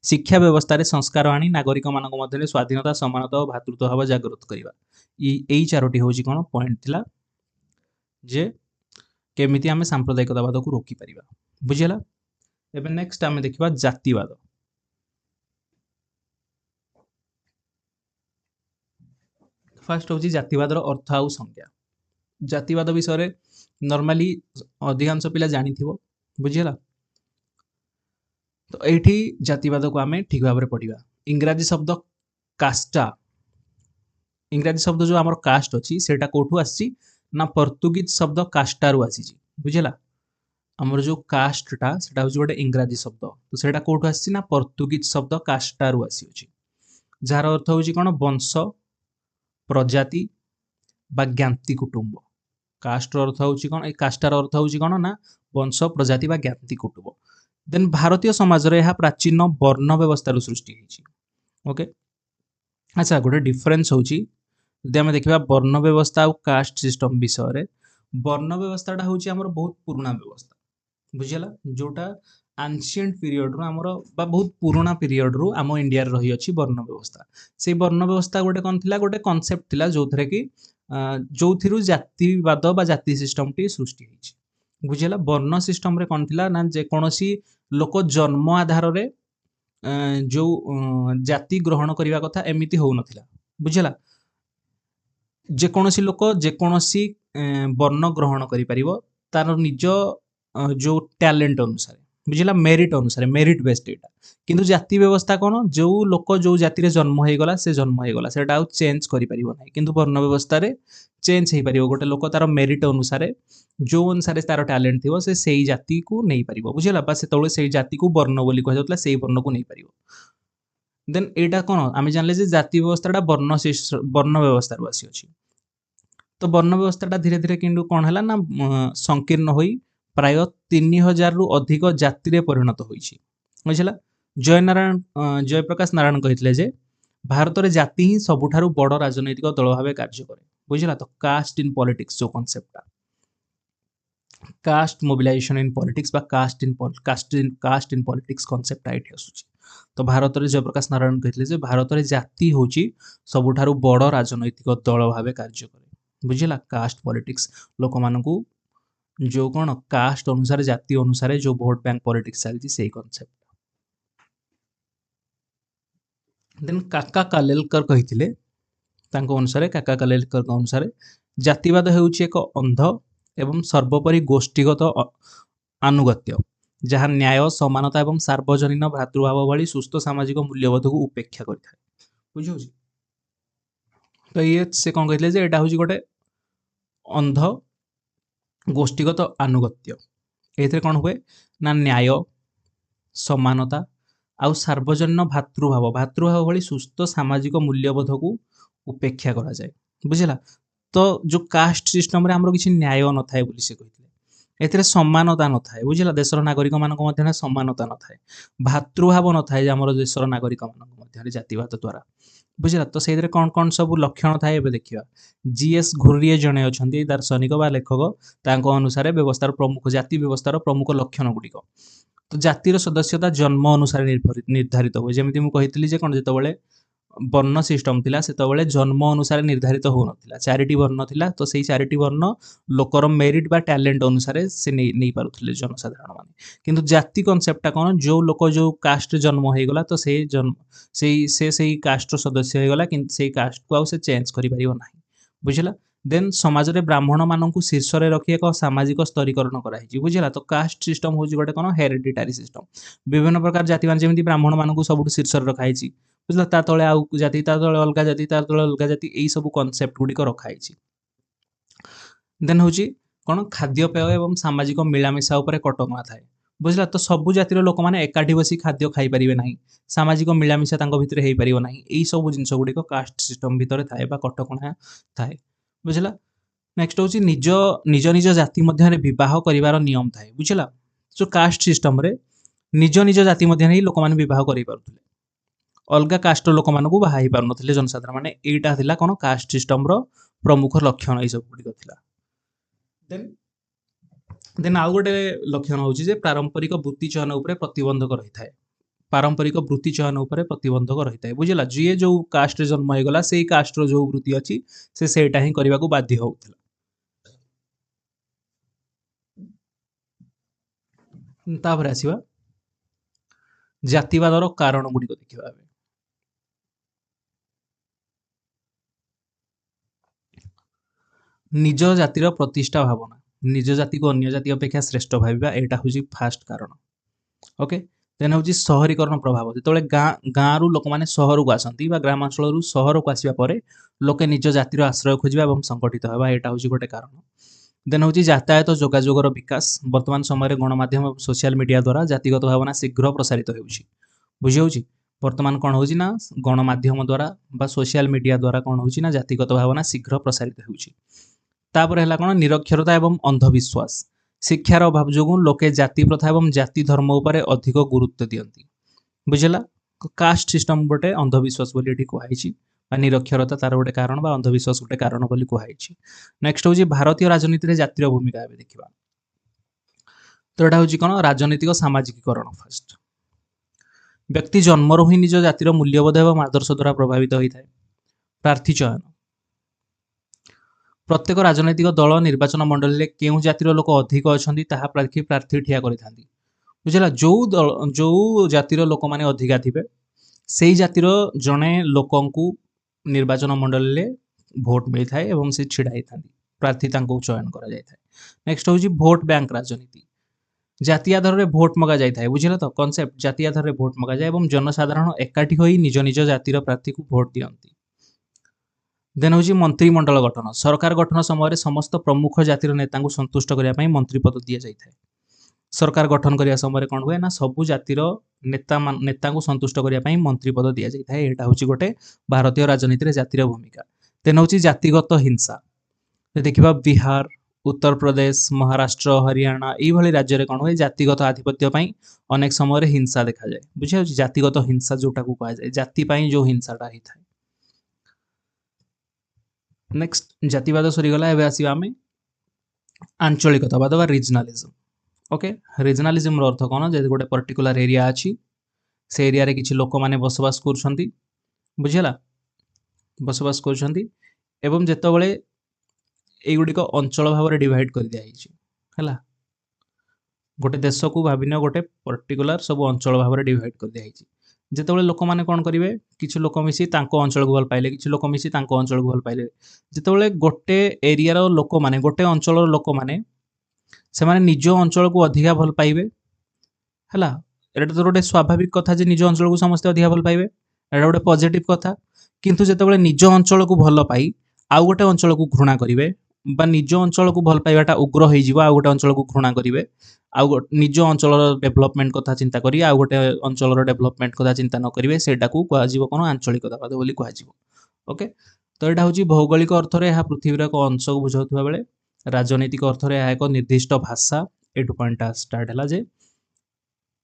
शिक्षा व्यवस्था रे संस्कार आनी नागरिक मानक मध्य स्वाधीनता समानता और भातृत्व भाव जागृत करवा यही चारोटी हूँ कौन पॉइंट थिला जे केमिति आमे सांप्रदायिकतावाद को रोकी परिबा बुझेला एबे नेक्स्ट आमे देखिबा जातिवाद फर्स्ट हूँ जातिवाद अर्थ आउ संज्ञा जातिवाद विषय नॉर्मली अधिकांश पिला जानी थिबो बुझेला तो ये जातिवाद को आम ठीक भाव में पढ़ा इंग्राजी शब्द कास्टा इंग्राजी शब्द जो आमर कास्ट अच्छी से कौटू आसी ना पर्तुगीज शब्द कास्टा रु आसी बुझेला आमर जो कास्टा से हूँ गोटे इंग्राजी शब्द तो से कौटू आसी ना पर्तुगीज शब्द कास्टा रु आसी जार अर्थ हूँ कौन वंश प्रजाति बा ज्ञाति कुटुंब कास्ट अर्थ हूँ कौन कास्टार अर्थ हूँ कौन ना वंश प्रजाति बा ज्ञाति कुटुंब देन भारतीय समाज रे यह प्राचीन वर्ण व्यवस्था सृष्टि ओके अच्छा गोटे डिफरेन्स हूँ जदि आम देखा वर्ण व्यवस्था और कास्ट सिस्टम विषय रे वर्ण व्यवस्थाटा हूँ आमर बहुत पुराना व्यवस्था बुझेला जोटा एंशिएंट पीरियड रू आमर बा बहुत पुराना पीरियड रू आम इंडिया रही अच्छी वर्ण व्यवस्था से वर्ण व्यवस्था गोटे कौन थिला गोटे कॉन्सेप्ट थिला जो थे कि जो जातिवाद बा जाति सिस्टम टी सृष्टि होइछि बुझेला वर्ण सिस्टम रे कौन थिला ना जे कोनोसी लोक जन्म आधार रे जो जाति ग्रहण करने कथा एमती हो नथिला बुझेला जेकोसी लोक जेकोसी वर्ण ग्रहण करि परिबो तार निज जो टैलेंट अनुसार बुझेला मेरिट अनुसार मेरिट बेस्ड एटा किंतु जाति व्यवस्था कौन जो लोक जो जाति रे जन्म हो गला से जन्म हो गला सेटा आउ चेंज करि परिबो नै किंतु वर्ण व्यवस्था रे चेंज हो पारिबो गोटे लोक तार मेरिट अनुसार जो अनुसार तार टैलेंट थी से सही जाति को नहीं पार बुझेगा बा से जाति को वर्ण बोली कह जाता से वर्ण को नहीं पार देन एटा कौन आम जानले जे जाति व्यवस्था वर्ण व्यवस्था आसी अच्छी तो वर्ण व्यवस्था धीरे धीरे किंतु कौन है ना संकीर्ण हो प्राय 3000 रु अधिक जाति रे परिणत होइछि बुझेला जयप्रकाश नारायण कहते जे भारत रे जाति ही सबुठारु बड़ राजनैतिक दल भाव कार्य करे बुझेला तो कास्ट इन पॉलिटिक्स जो concept caste mobilization in politics बा कास्ट इन पॉलिटिक्स कॉन्सेप्ट आइट आसुची तो भारत रे जयप्रकाश नारायण कहते जे भारत रे जाति होची सबुठारु बड़ राजनैतिक दल भाव कार्य करे बुझेला कास्ट पॉलिटिक्स लोक मानकू जो कौन कास्ट अनुसार जाति अनुसार जो वोट बैंक पॉलिटिक्स चलती से कॉन्सेप्ट देन काका कालेलकर कहिथिले तांको अनुसार काका कालेलकर अनुसार जातिवाद हेउची एक अंध एवं सर्वोपरि गोष्ठीगत आनुगत्य जहाँ न्याय समानता एवं सार्वजनीन भ्रातृभाव भली सुस्थ सामाजिक मूल्यबोध को उपेक्षा करता है बुझे तो ये से कौन कहते हैं एटा हूँ गोटे अंध गोष्ठीगत आनुगत्य ये कौन हुए ना न्याय समानता आउ सार्वजनीन भ्रातृभाव भली सुस्थ सामाजिक मूल्यबोध को उपेक्षा करा जाए बुझेला तो जो कास्ट सिस्टम रे हमरो किछि न्याय न थाए बोली से कहितले एथिरे समानता न थाए बुझिला देशर नागरिक मानक मध्य समानता न थाए भ्रातृभाव न थाए हमरो देशर नागरिक मानक मध्य जातिवाद द्वारा बुझिला तो से कौन कौन सब लक्षण थाए एबे देखिबा जीएस घुर्रिए जणे अछंती दार्शनिक बा लेखक तांको अनुसार व्यवस्थार प्रमुख जाति व्यवस्थार प्रमुख लक्षण गुड़िक तो जातिर सदस्यता जन्म अनुसार निर्धारित हुए जमी मुझे कौन जो वर्ण सिस्टम थिला सेतबेले जन्म अनुसार निर्धारित हो नथिला चारिटी वर्ण थिला तो सेही चारिटी वर्ण लोकर मेरिट बा टैलेंट अनुसार से नहीं पारुथिले जनसाधारण माने किंतु जाति कॉन्सेप्टटा कोन जो लोक जो कास्ट जन्म हो गला तो से जन्म से कास्ट सदस्य हो गला किंतु से कास्ट को से चेंज करि परिबो नाही बुझिला देन समाज रे ब्राह्मण माननकु शीर्ष रे रखि एक सामाजिक स्तरीकरण करा हिची बुझिला तो कास्ट सिस्टम होची गोटे कोन हेरिडिटरी सिस्टम विभिन्न प्रकार जाति मान जेमिति ब्राह्मण माननकु सबुठ शीर्ष रे रखा हिची बुझला ता तले आउ जाति ता तले अलगा जाति ता तले अलगा जाति एई सब कांसेप्ट गुडी को रखा हिची देन होची कोन खाद्यपेय एवं सामाजिक मिलामिशा उपरे कटकणा थाए बुझला तो सबु जातिर लोक माने एकाठी बसी खाद्य खाई परिबे नाही सामाजिक मिलामिशा तांको भितरे हेई परिबो नाही एई सब जिंस गुडी को कास्ट सिस्टम भितरे थाए बा कटकणा थाए बुझला नेक्स्ट होची निज निज निज जाति मध्य विवाह करिवार नियम थाए बुझला जो कास्ट सिस्टम रे निज निज जाति मध्य ही लोक माने विवाह करि पारुथिले अलगा कास्ट लोक मानकु बाहा पार नथिले जनसाधारण माने एटा थिला कोन कास्ट सिस्टम रो प्रमुख लक्षण ई सब गुडी थिला देन देन आउ गोटे लक्षण होची जे पारंपरिक वृत्ति चयन उपरे प्रतिबंधक रही थाए पारंपरिक वृत्ति चयन उपरे प्रतिबंधक रही थाए बुझला जे जो कास्ट रे जन्म हो गला सेही कास्ट रो जो वृत्ति अछि से सेटा ही करबा को बाध्य होउथिला तापर आसीबा जातिवादर कारण गुडी को देखिबा निज जातिर प्रतिष्ठा भावना निज जाति को अन्य जाति अपेक्षा श्रेष्ठ भाविबा एटा होची फास्ट कारण ओके देन होची शहरीकरण प्रभाव जेतबेले गाँ रु लोक माने शहर को आसंती बा ग्रामांचल रु शहर को आसीबा परे लोके निज जातिर आश्रय खोजिबा एवं संगठित हेबा एटा होची गोटे कारण देन होची यातायात जोगाजोगर विकास वर्तमान समय गणमाध्यम और सोशल मीडिया द्वारा जातिगत भावना शीघ्र प्रसारित होउची बुझी होउची वर्तमान कौन होची ना गणमाध्यम द्वारा बा सोशल मीडिया द्वारा कौन होची ना जातिगत भावना शीघ्र प्रसारित होउची तापर है कौन निरक्षरता एवं अंधविश्वास शिक्षार अभाव जो लोके जाति प्रथा एवं जाति धर्म उपरे अधिक गुरुत्व दियंती बुझला कास्ट सिस्टम गोटे अंधविश्वास बोली एठी कुहाइछि निरक्षरता तार गोटे कारण बा अंधविश्वास गोटे कारण बोली कुहाइछि नेक्स्ट होची भारतीय राजनीति रे जातिर भूमिका एबे देखिबा तो एटा होची कोन राजनीतिक सामाजिकीकरण फर्स्ट व्यक्ति जन्मरो ही निज जातिर मूल्यबोध एवं आदर्श द्वारा प्रभावित होई थाए प्रार्थी चयन प्रत्येक राजनैतिक दल निर्वाचन मंडल में क्यों जातिर लोक अधिक अच्छा प्रार्थी ठिया करिथांती बुझला जो दल जो जातिर लोक माने अधिका थिबे सेही जातिर जने लोकंकु निर्वाचन मंडल में भोट मिलता है एवं से छिड़ा होता प्रार्थी चयन करा जायथा नेक्स्ट होची भोट बैंक राजनीति जाति आधार में भोट मगा जाए बुझे तो कॉन्सेप्ट जाति आधार में भोट मगा जाए एवं जनसाधारण एकाठी होई निज निज जातिर प्रार्थी को भोट दियंती देन होची मंत्रिमंडल गठन सरकार गठन समय समस्त प्रमुख जातिर नेता संतुष्ट करने मंत्री पद दि जाए सरकार गठन करने समय कौन हुए ना सबू जातिर नेता को संतुष्ट करने मंत्री पद दि जाए यहाँ हूँ गोटे भारतीय राजनीति में जातिर भूमिका देन होची जातिगत हिंसा देखा बिहार उत्तर प्रदेश महाराष्ट्र हरियाणा ये राज्य में कौन हुए जातिगत आधिपत्य अनेक समय हिंसा देखा जाए बुझे जातिगत हिंसा जोटा को कहा जाए जाति जो हिंसाटा होता है नेक्स्ट जातिवाद सरीगला एवं आसवा आम आंचलिकतावाद बा रिजनालिज्म ओके रिजनालिज्म अर्थ कौन जे गोटे पर्टिकुलर एरिया अच्छी से एरिया रे किछि लोक माने बसवास कर बुझेला बसवास कर जेतबेले एगुड़िक अंचल भाव में डिवाइड कर दिया गोटे देश को भाविन गोटे पर्टिकुलर सब अंचल भाव में डिवाइड कर दिया जितेबाला लोक मैंने कौन करेंगे किसी लोक मिसी अंचल को भल पाइले किसी लोक मिसी अंचल को भल पाइले जितेबाला गोटे एरिया लोक मैंने गोटे अंचल लोक मैंने से माने निज अंचल को अधिका भल पाइबे है एटा तो गोटे स्वाभाविक कथा जे निज अंचल को समस्त अधिका भल पाइबे एटा गोटे पॉजिटिव कथा किंतु जितेबाला निज अंचल को भल पाई आउ गोटे अंचल को घृणा करेंगे बा निज अंचल को भल पाइबाटा उग्र हो आउ गोटे अंचल को घृणा करेंगे आउ निज अंचल डेभलपमेंट कथा चिंता करी आउ गोटे अंचल डेभलपमेंट कथा चिंता न करेंगे सेटा को कह कौन आंचलिकतावाद बोली कह ओके तो यहाँ हूँ भौगोलिक अर्थ में यह पृथ्वीर एक अंश को बुझाउथबा बेले राजनैतिक अर्थ में यह एक निर्दिष्ट भाषा एटू पॉइंट स्टार्ट है जे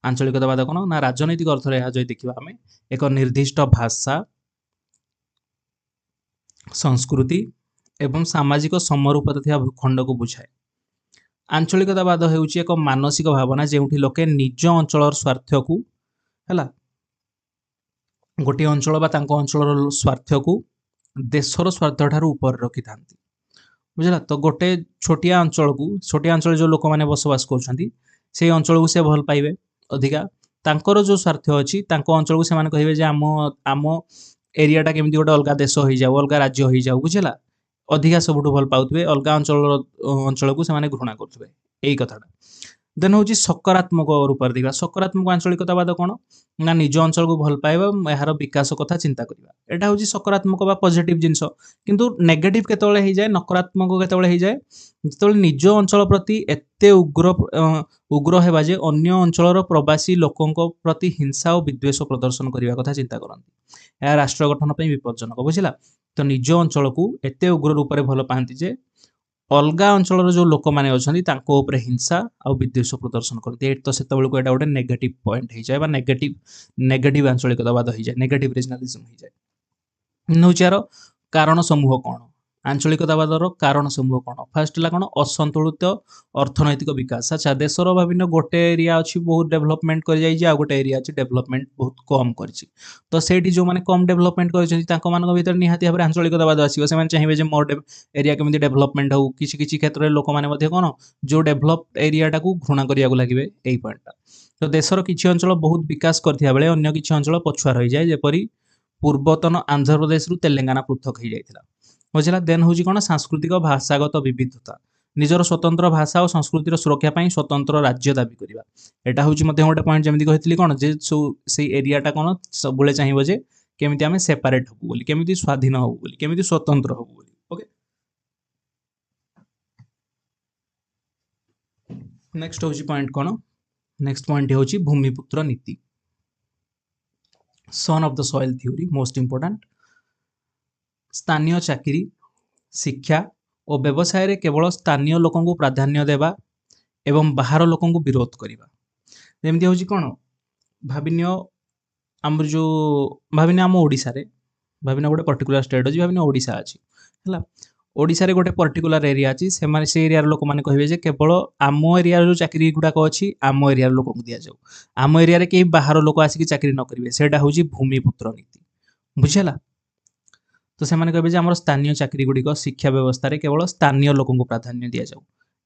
आंचलिकतावाद कौन ना राजनैतिक अर्थ में जो देखा आम एक निर्दिष्ट भाषा संस्कृति एवं सामाजिक समरूपता भूखंड को बुझाए आंचलिकतावाद हेउची एक मानसिक भावना जेउठी लोके निज अंचलर स्वार्थ को हला गोटे अंचल बा तांको अंचलर स्वार्थ को देशर स्वार्थ ठारू ऊपर रखि थांती बुझला। तो गोटे छोटिया अंचल जो लोक मैंने बसवास कर अंचल को से भल पाइबे अधिका तांकर जो स्वार्थ अच्छी अंचल को से कहे जे आम आम एरियाटा केमती गोटे अलग देश हो जाऊ अलग राज्य हो जाऊ बुझला अधिका सबुठ भल पाउथे अलग अंचल को से घृणा करुवे यही कथाटा। देन हूँ सकारात्मक रूप देखा सकारात्मक आंचलिकतावाद कौन ना निज अंचल को भल पाइबा यार विकास कथा चिंता करवा एटा हूँ सकारात्मक बा पॉजिटिव जिनस किंतु नेगेटिव केतବେଳେ ହେଇଯାଏ नकारात्मक केतବେଳେ ହେଇଯାଏ ଯେତେବେଳେ ନିଜ ଅଞ୍ଚଳ ପ୍ରତି ଏତେ ଉଗ୍ର ହେବା ଯେ ଅନ୍ୟ ଅଞ୍ଚଳର ପ୍ରବାସୀ ଲୋକଙ୍କ ପ୍ରତି ହିଂସା ଓ ବିଦ୍ୱେଷ ପ୍ରଦର୍ଶନ କରିବା କଥା ଚିନ୍ତା କରନ୍ତି ଏହା ରାଷ୍ଟ୍ର ଗଠନ ପାଇଁ ବିପଜ୍ଜନକ ବୁଝିଲା। ତ ନିଜ ଅଞ୍ଚଳକୁ ଏତେ ଉଗ୍ର ରୂପରେ ଭଲ ପାଆନ୍ତି ଯେ अलगा अंचल जो लोक मैंने अच्छा हिंसा आ विद्वेष प्रदर्शन करते तो से गोटे नेगेटिव पॉइंट हो जाए नेगेटिव आंचलिकतावाद हो जाए नेगेटिव रीजनलिज्म हो जाए। नौचार कारण समूह कौन आंचलिकतावादर कारण समूह कौन फास्ट है कौन असंतुलित अर्थनैतिक विकास। अच्छा देशर भाविन गोटे एरिया अच्छी बहुत डेवलपमेंट कर गोटे एरिया अच्छी डेवलपमेंट बहुत कम कर तो सेठी जो मैंने कम डेवलपमेंट कर निहाती भाव आंचलिकतावाद आसो से चाहिए मोर एरिया केमी डेवलपमेंट हो किसी क्षेत्र में लोक मैंने कौन जो डेवलप एरियाटा को घृणा करने लगे यही पॉइंटा। तो देशर किसी अंचल बहुत विकास करथिया बेले अन्य किसी अंचल पछुआ रही जाए जेपरी पूर्वतन आंध्र प्रदेश रु तेलंगाना पृथक हो जाता बुझला। देन हूँ कौन सांस्कृतिक भाषागत विविधता निजर स्वतंत्र भाषा और संस्कृतिर सुरक्षा पाई स्वतंत्र राज्य दाबी करवा एटा हूँ गोटे पॉइंट जमी कही कौन जे से एरियाटा कौन सब चाहिए जे केमी आम सेपारेट हबू बोली केमी स्वाधीन हबू बोली केमी स्वतंत्र हबू बोली ओके। नेक्स्ट हूँ पॉइंट कौन नेक्स्ट पॉइंट हूँ भूमिपुत्र नीति son of the soil theory most important. स्थानीय चाकरी शिक्षा और व्यवसाय रे केवल स्थानीय लोकों को प्राधान्य देवा एवं बाहर लोकों को विरोध करवा जमती हूँ कौन भाविन आम जो भाविन आम ओडिशा रे भाविन गोटे पर्टिकुलर स्टेट अच्छी भाविन ओडिशा अच्छी है ओडिशा रे गोटे पर्टिकुलर एरिया अच्छी से एरिया लोक मैंने कहे जे केवल आम एरिया जो चाकरी गुड़ाक अच्छी आम एरिया लोक को दि जाऊ आम एरिया रे कई बाहर लोक आसिक चाकरी न करेंगे सेटा हूँ भूमिपुत्र नीति बुझेगा। तो से कहे आम स्थानीय चाकरी गुड़िक शिक्षा व्यवस्था रे केवल स्थानीय लोकों को प्राधान्य दि जाऊ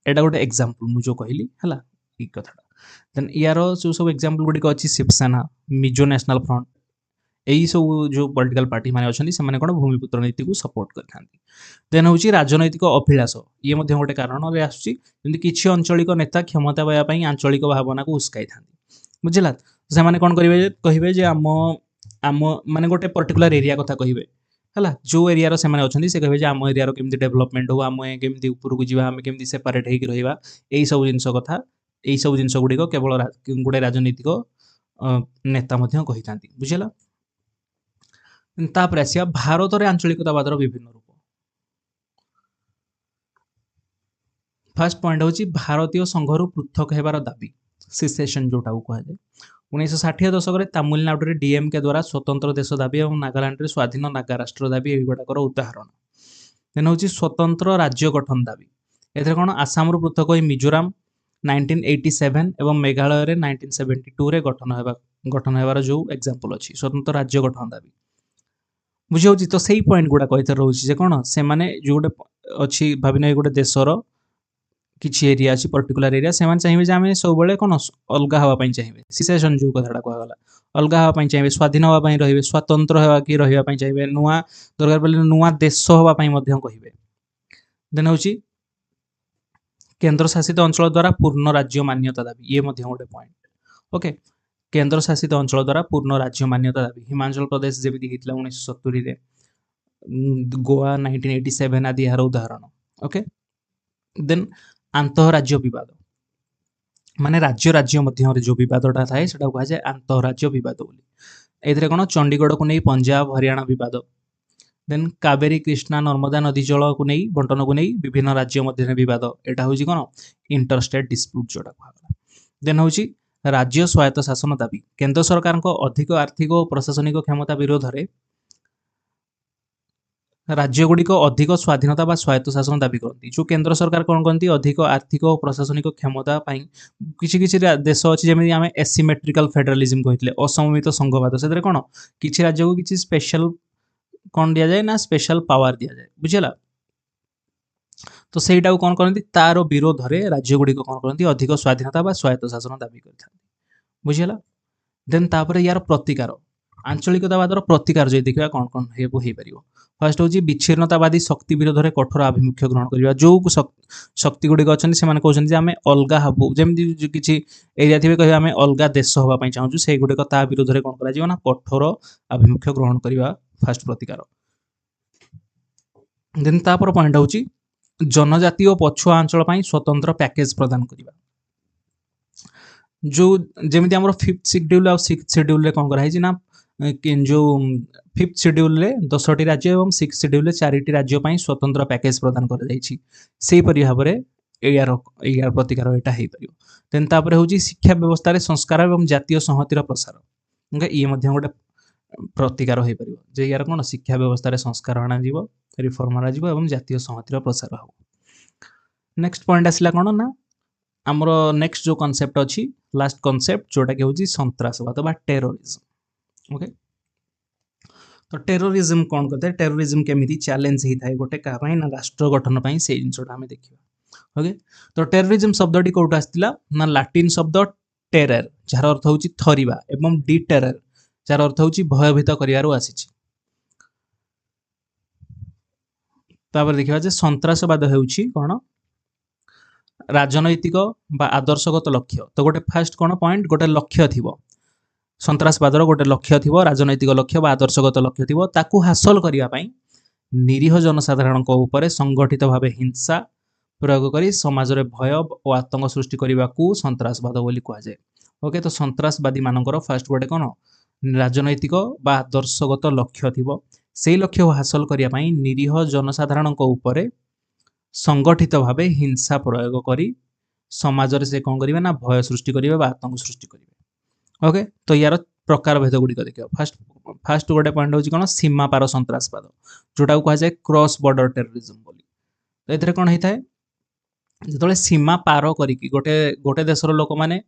एटा गोटे एग्जांपल मुझे कहली है ये कथाटा। देन यार जो सब एग्जांपल गुड़िक अच्छी शिवसेना मिजो नेशनल फ्रंट यही सब जो पॉलिटिकल पार्टी माने अच्छी से कौन भूमिपुत्र नीति को सपोर्ट करते। देन हूँ राजनैतिक अभिलाष ये गोटे कारण आसुँच किसी अंचलिक नेता क्षमता पाइबापी आंचलिक भावना को उस्काई था बुझला। से कौन करेंगे कहे आम आम माने गोटे पर्टिकुलर एरिया कथा कहे है जो एरिया से अच्छा कहे आम एरिया केमी डेवलपमेंट हो आम केमी उपरकू जावा आम केमी सेपारेट होकर रहा यही सब जिन कथा यही सब जिन गुड़िक केवल गोटे राजनीतिक नेता कही था बुझेगा। तापर आसिया भारत में आंचलिकतावादर विभिन्न रूप। फास्ट पॉइंट हूँ भारतीय संघर पृथक होबार दाबी सिसेशन जोटा कहुए 1960 दशक तमिलनाडु में डीएमके द्वारा स्वतंत्र देश दाबी और नागालैंड में स्वाधीन नागा राष्ट्र दाबी युवाकर उदाहरण। देन हूँ स्वतंत्र राज्य गठन दाबी ए कौन आसाम पृथक हो मिजोराम 1987 और मेघालय में 1972 रे गठन होबार जो एग्जांपल अच्छी स्वतंत्र राज्य गठन दाबी बुझे। तो सही पॉइंट गुड़ा कही रोचे कौन से जो गोटे अच्छी भाविन गोटे देशर किसी एरिया अच्छी पर्टिकुलर एरिया से चाहिए आम सब कौन अलग हाँपाई चाहिए सिसेसन जो कथाटा कहगला अलग हाँपाई चाहिए स्वाधीन हाँपाई रे स्वतंत्र होगा कि रही चाहिए नुआ दरकार पड़े नुआ देश हाँपाई कहे। देन हूँ केंद्र शासित अंचल द्वारा पूर्ण राज्य मान्यता दाबी ये गोटे पॉइंट ओके। केंद्र शासित अंचल द्वारा पूर्ण राज्य मान्यता दाबी हिमाचल प्रदेश जमी होता 1970 गोवा 1987 आदि यार उदाहरण ओके। देन आंतरराज्य विवाद माने राज्य राज्य मध्य जो विवादटा थाए सेटा कहुए आंतरराज्य विवाद बोली ए कौन चंडीगढ़ को नहीं पंजाब हरियाणा विवाद। देन कावेरी कृष्णा नर्मदा नदी जल को नहीं बंटन को नहीं विभिन्न राज्य मध्य विवाद एटा हूँ कौन इंटरस्टेट डिस्प्यूट जोटा कहगला। देन हूँ राज्य स्वायत्त शासन दाबी केंद्र सरकार को अधिक आर्थिक और प्रशासनिक क्षमता विरोध में राज्यगुड़िक अधिक स्वाधीनता बा स्वायत्त शासन दाबी करती जो केंद्र सरकार कौन करती अधिक आर्थिक और प्रशासनिक क्षमता किसी किसी देश अच्छी जमी आम एसिमेट्रिकल फेडरालिज्म कहते असममित संघवाद से कौन किसी राज्य को किसी स्पेशल कौन दि जाए ना स्पेशल पावर दि जाए बुझेगा तो सहीटा कौन करती तार विरोध में राज्यगुड़िक कौन करती अधिक स्वाधीनता बा स्वायत्त शासन दाबी करते बुझेगा देन तापर यार प्रतिकार आंचलिकतावादर प्रतिकार जो देखा कौन कौन हो फर्स्ट हूँ विच्छिन्नतावादी शक्ति विरोध में कठोर आभिमुख्य ग्रहण करवा जो शक्ति गुड़िक अच्छा से कहते आम अलग हबू जमी किसी एरिया थे कह आम अलग देश हाँपाई चाहूँ से गुड़िक विरोध में कौन कर कठोर आभिमुख्य ग्रहण करवा फास्ट प्रतिकार देन तापर पॉइंट हूँ जनजाति और पछुआ अंचल स्वतंत्र पैकेज प्रदान करवा जो जमी आम 5th शेड्यूल और 6th शेड्यूल रे कौन कराई ना जो 5th शेड्यूल रे 10टी राज्य और 6th शेड्यूल रे 4टी राज्य स्वतंत्र पैकेज प्रदान कर भाव में यार प्रतिकार यहाँ हो पार देन तापर हूँ शिक्षा व्यवस्था संस्कार और जातीय संहतिर प्रसार ये गोटे प्रतिकार हो पार जे यार कौन शिक्षा व्यवस्था संस्कार अण रिफर्म और जातीय संहतिर प्रसार हो नेक्स्ट पॉइंट आसला कौन ना आमर नेक्स्ट जो कॉन्सेप्ट अच्छी लास्ट कॉन्सेप्ट जोटा कि हूँ सन्त्रासवाद बा टेररिज्म ओके तो टेररिज्म कौन करते हैं टेररिज्म केमिति चैलेंज ही थाए गोटे क्या ना राष्ट्र गठन पाई से जिनसटा आम देखा ओके तो टेररिज्म शब्दटी कौट आसला ना लाटिन शब्द टेरर जार अर्थ हूँ थरिबा एवं डी टेरर जार अर्थ हूँ भयभीत कर आसी देखा जे सन्त्रासवाद होउछि कौन राजनैतिक बा आदर्शगत लक्ष्य तो गोटे फास्ट कौन पॉइंट गोटे लक्ष्य थी सन्त्रासवादर गोटे लक्ष्य थी राजनैतिक लक्ष्य बा आदर्शगत लक्ष्य थी ताकू हासिल करने निरीह जनसाधारण उपर संगठित भाव हिंसा प्रयोग कर समाज में भय और आतंक सृष्टि करने को सन्त्रासवाद बोली कहुए ओके तो सन्त्रासवादी मानकर फास्ट गोटे कौन राजनैतिक बा आदर्शगत लक्ष्य थी से लक्ष्य हासिल करने निरीह जनसाधारण उपर संगठित भाव हिंसा प्रयोग कर समाज से कौन करेंगे ना भय सृष्टि करेंगे आतंक सृष्टि करेंगे ओके तो यार प्रकार भेद गुड़िक देखिए फास्ट गोटे पॉइंट हूँ कौन सीमा पार सन्त्रासवाद जोटा को कहुए क्रॉस बॉर्डर टेररिज्म बोली तो ये कौन होता है जो सीमा पार करी गोटे गोटे देशर लोक मैंने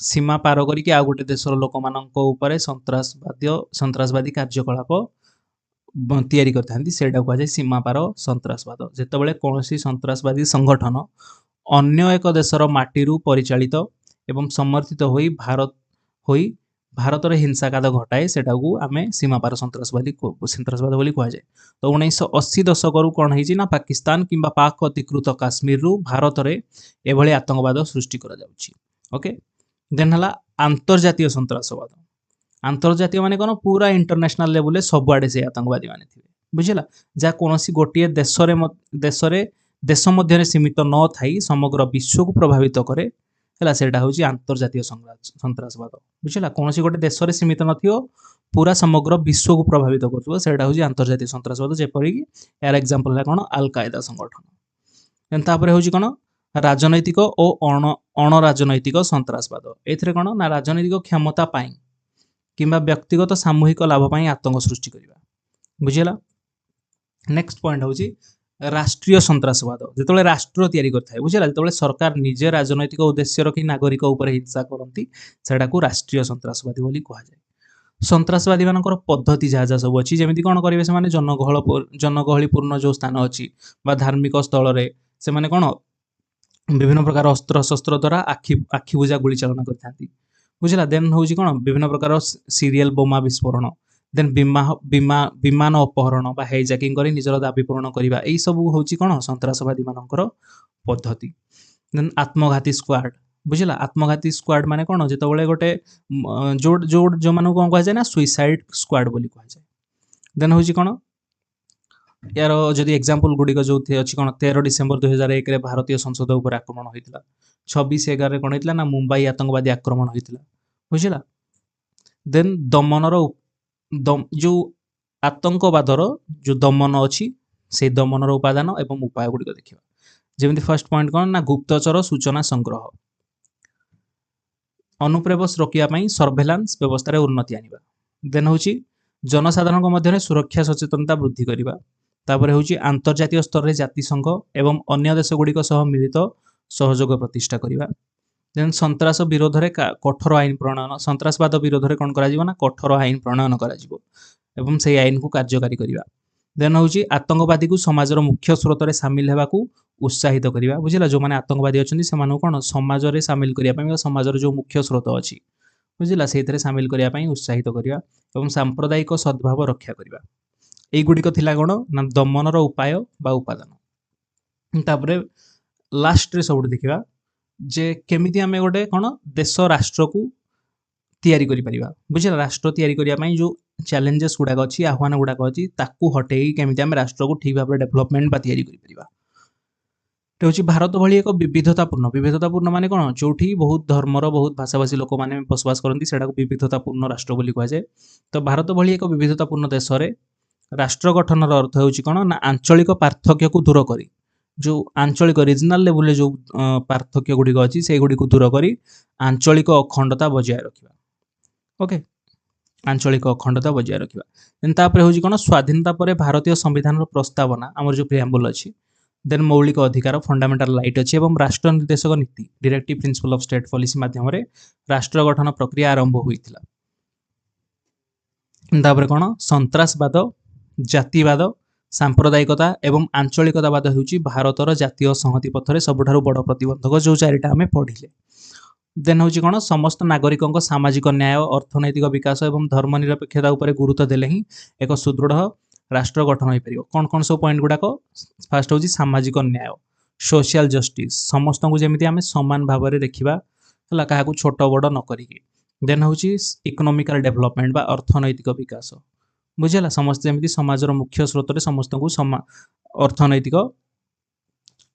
सीमा पार करी आ गोटे देशर लोक मान सन्त्रासवादी कार्यकलाप तैयारी करते कहुए सीमा पार सन्त्रासवाद जितेबाला कौन सन्त्रासवादी संगठन अन्य एक देशर माटीरू परिचालित एवं समर्थित होई भारत रे हिंसाकांड घटाए सेटा को आम सीमा पार सन्त्रासवाद बोली कहुए तो 1980 दशक कौन है ना पाकिस्तान किंबा पाक अधिकृत काश्मीर रु भारत रे एभली आतंकवाद सृष्टि करा जाउछि ओके देन हला अंतर्जातीय सन्त्रासवाद अंतर्जातीय माने कौन पूरा इंटरनेशनल लेवल में सबुआड़े से आतंकवादी माने थे बुझेगा जहाँ कौन गोटे देश मध्य सीमित न थाई समग्र विश्व को प्रभावित करे है सेटा हूँ अंतर्जातीय सन्त्रासवाद बुझेगा कौन गोटे देश में सीमित न पूरा समग्र विश्व को प्रभावित करा हूँ अंतर्जातीय सन्त्रासवाद जेपरिक यार एग्जांपल है कौन अल कायदा संगठन तापर हूँ कौन राजनैतिक और अण राजनैतिक सन्त्रासवाद ए कौन ना राजनैतिक क्षमता पाई किंबा व्यक्तिगत सामूहिक लाभ पाई आतंक सृष्टि करवा बुझेगा नेक्स्ट पॉइंट हूँ राष्ट्रीय सन्त्रासवाद जो राष्ट्र तैयारी करता बुझेगा जो सरकार निजे राजनैतिक उद्देश्य रखी नागरिक उपर हिंसा करती सेटा को राष्ट्रीय सन्त्रासवादी बोली कहुए सन्त्रासवादी मानकर पद्धति जहाँ जहाँ सब अच्छी जमी कौन करेंगे से जनगहलीपूर्ण जो स्थान अच्छी धार्मिक स्थल से मैंने कौन विभिन्न प्रकार अस्त्र शस्त्र द्वारा आखि बुझा गुली चालना करते बुझला देन हूँ कौन विभिन्न प्रकार सीरियल बोमा विस्फोरण देन विमान अपहरण बा हाइजैकिंग कर निजर दाबी पूरण करवा यही सब हूँ कौन सन्त्रासवादी मानकर पद्धति देन आत्मघाती स्क्वाड बुझला आत्मघाती स्क्वाड माने कौन जो गोटे जो मान कौन कहुए ना सुइसाइड स्क्वाड बोली कहुए देन हूँ कौन यार जदि एग्जांपल गुड़िक जो अच्छी कौन 13 डिसेम्बर 2001 भारतीय संसद उपर आक्रमण होता 26/11 कौन होता ना मुंबई आतंकवादी आक्रमण होता बुझला देन दमनर जो आतंकवादर जो दमन अच्छी से दमनर उपादान एवं उपाय गुड़िक देखा जमी फर्स्ट पॉइंट कौन ना गुप्तचर सूचना संग्रह अनुप्रवेश रोकने सर्भेलांस व्यवस्था उन्नति आनिबा देन हूँ जनसाधारण मध्य सुरक्षा सचेतनता वृद्धि करवा तापर होची अंतर्जातीय स्तर रे जातिसंघ एवं अन्य देशगुड़िक सह मिलित सहयोग प्रतिष्ठा करिबा। देन सन्त्रास विरोध रे कठोर आईन प्रणयन, सन्त्रासवाद विरोध रे कोन करा जीवो ना कठोर आईन प्रणयन करा जीवो एवं सेही आईन को कार्यकारी करिबा। देन होची आतंकवादी को समाजर मुख्य स्रोत रे शामिल हेबा को उत्साहित करिबा। बुझिला जो माने आतंकवादी अछंती से मानु कोन समाज रे शामिल करिया पई समाजर जो मुख्य स्रोत अछि बुझिला सेहितरे शामिल करिया पई उत्साहित करिबा एवं सांप्रदायिक सद्भाव रक्षा करिबा। एई गुडीक थिला कोन ना दमनर उपाय बा उपादान। तापरे लास्ट रे सब देखिबा जे केमिति आमे गोटे कोन देश राष्ट्र को तैयारी करि परिबा। बुझिला राष्ट्र तैयारी करिया पई जो चैलेंजेस गुडाक अछि आह्वान गुडाक अछि ताकू हटेई केमिति आमे राष्ट्र को ठीक भाबरे डेवलपमेंट बा तैयारी करि परिबा। ते होची भारत भली एक विविधतापूर्ण माने कोन जोठी बहुत धर्मर बहुत भाषाभाषी लोक माने बसवास करंती सेडा को विविधतापूर्ण राष्ट्र बोली कहा जाय। तो भारत भली एक विविधतापूर्ण देश रे राष्ट्र गठनर अर्थ होची कोन ना आंचलिक पार्थक्य को दूर करी जो आंचलिक रीजनल लेवल जो पार्थक्य गुडी अछि से गुडी को दूर करी आंचलिक अखंडता बजाय रखिबा। ओके आंचलिक अखंडता बजाय रखिबा। देन तापर होची कोन स्वाधीनता परे भारतीय संविधान प्रस्तावना हमर जो प्रिएम्बल अछि देन मौलिक अधिकार फंडामेंटल राइट अछि एवं राष्ट्र निर्देशक नीति directive principle of state policy माध्यम रे राष्ट्र गठन प्रक्रिया आरंभ होइतिला। तापर कोन सन्त्रासवाद जातिवाद सांप्रदायिकता एवं आंचलिकतावाद होउची भारतर जातीय संहति पथरे सबठारु बड़ प्रतिबंधक जो चारिटा आमे पढिले। देन होउची कोन समस्त नागरिकक सामाजिक न्याय अर्थनैतिक विकास एवं धर्मनिरपेक्षता उपरे गुरुत्व देले ही एक सुदृढ़ राष्ट्र गठन होई परिबो। कोन कोन सब पॉइंट गुडाक फर्स्ट होउची सामाजिक न्याय सोशल जस्टिस समस्त को जेमिति आमे समान भाव रे देखिबा हला काहा को छोट बड़ न करिके। देन होउची इकोनॉमिकल डेवलपमेंट बा अर्थनैतिक विकास बुझिला समस्त जेमिति समाजर मुख्य स्रोत रे समस्त को अर्थनैतिक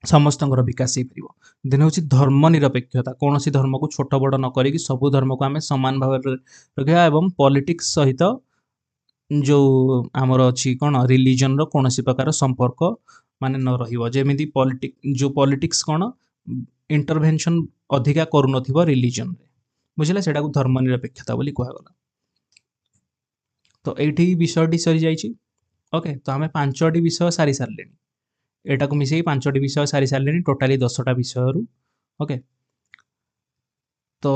समस्तଙ୍କର विकास ହେଇ परिबो। देन होची धर्मनिरपेक्षता कोनोसी धर्म को छोट बड़ न करिकि सब धर्म को आमे समान भाव रे रखिया एवं पॉलिटिक्स सहित जो आमर अछि कोन रिलीजन रो कोनोसी प्रकार संपर्क माने न रहिबो जेमिति पॉलिटिक्स कोन इंटरवेंशन अधिका करू नथिबो रिलीजन रे बुझिला सेटा को धर्मनिरपेक्षता बोली कहवा गला। तो एठी विषयटी सरी जाइछि। ओके तो आमे 5टी विषय सारी सारलेनी एटा को मिसेई 5टी विषय सारी सारलेनी टोटाली 10टा विषय रु। ओके तो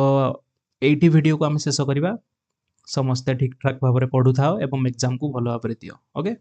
एठी वीडियो को आमे शेष करिबा समस्त ठीक ठाक भाव रे पढु थाओ एवं एग्जाम को भलो भाव रे दियो। ओके।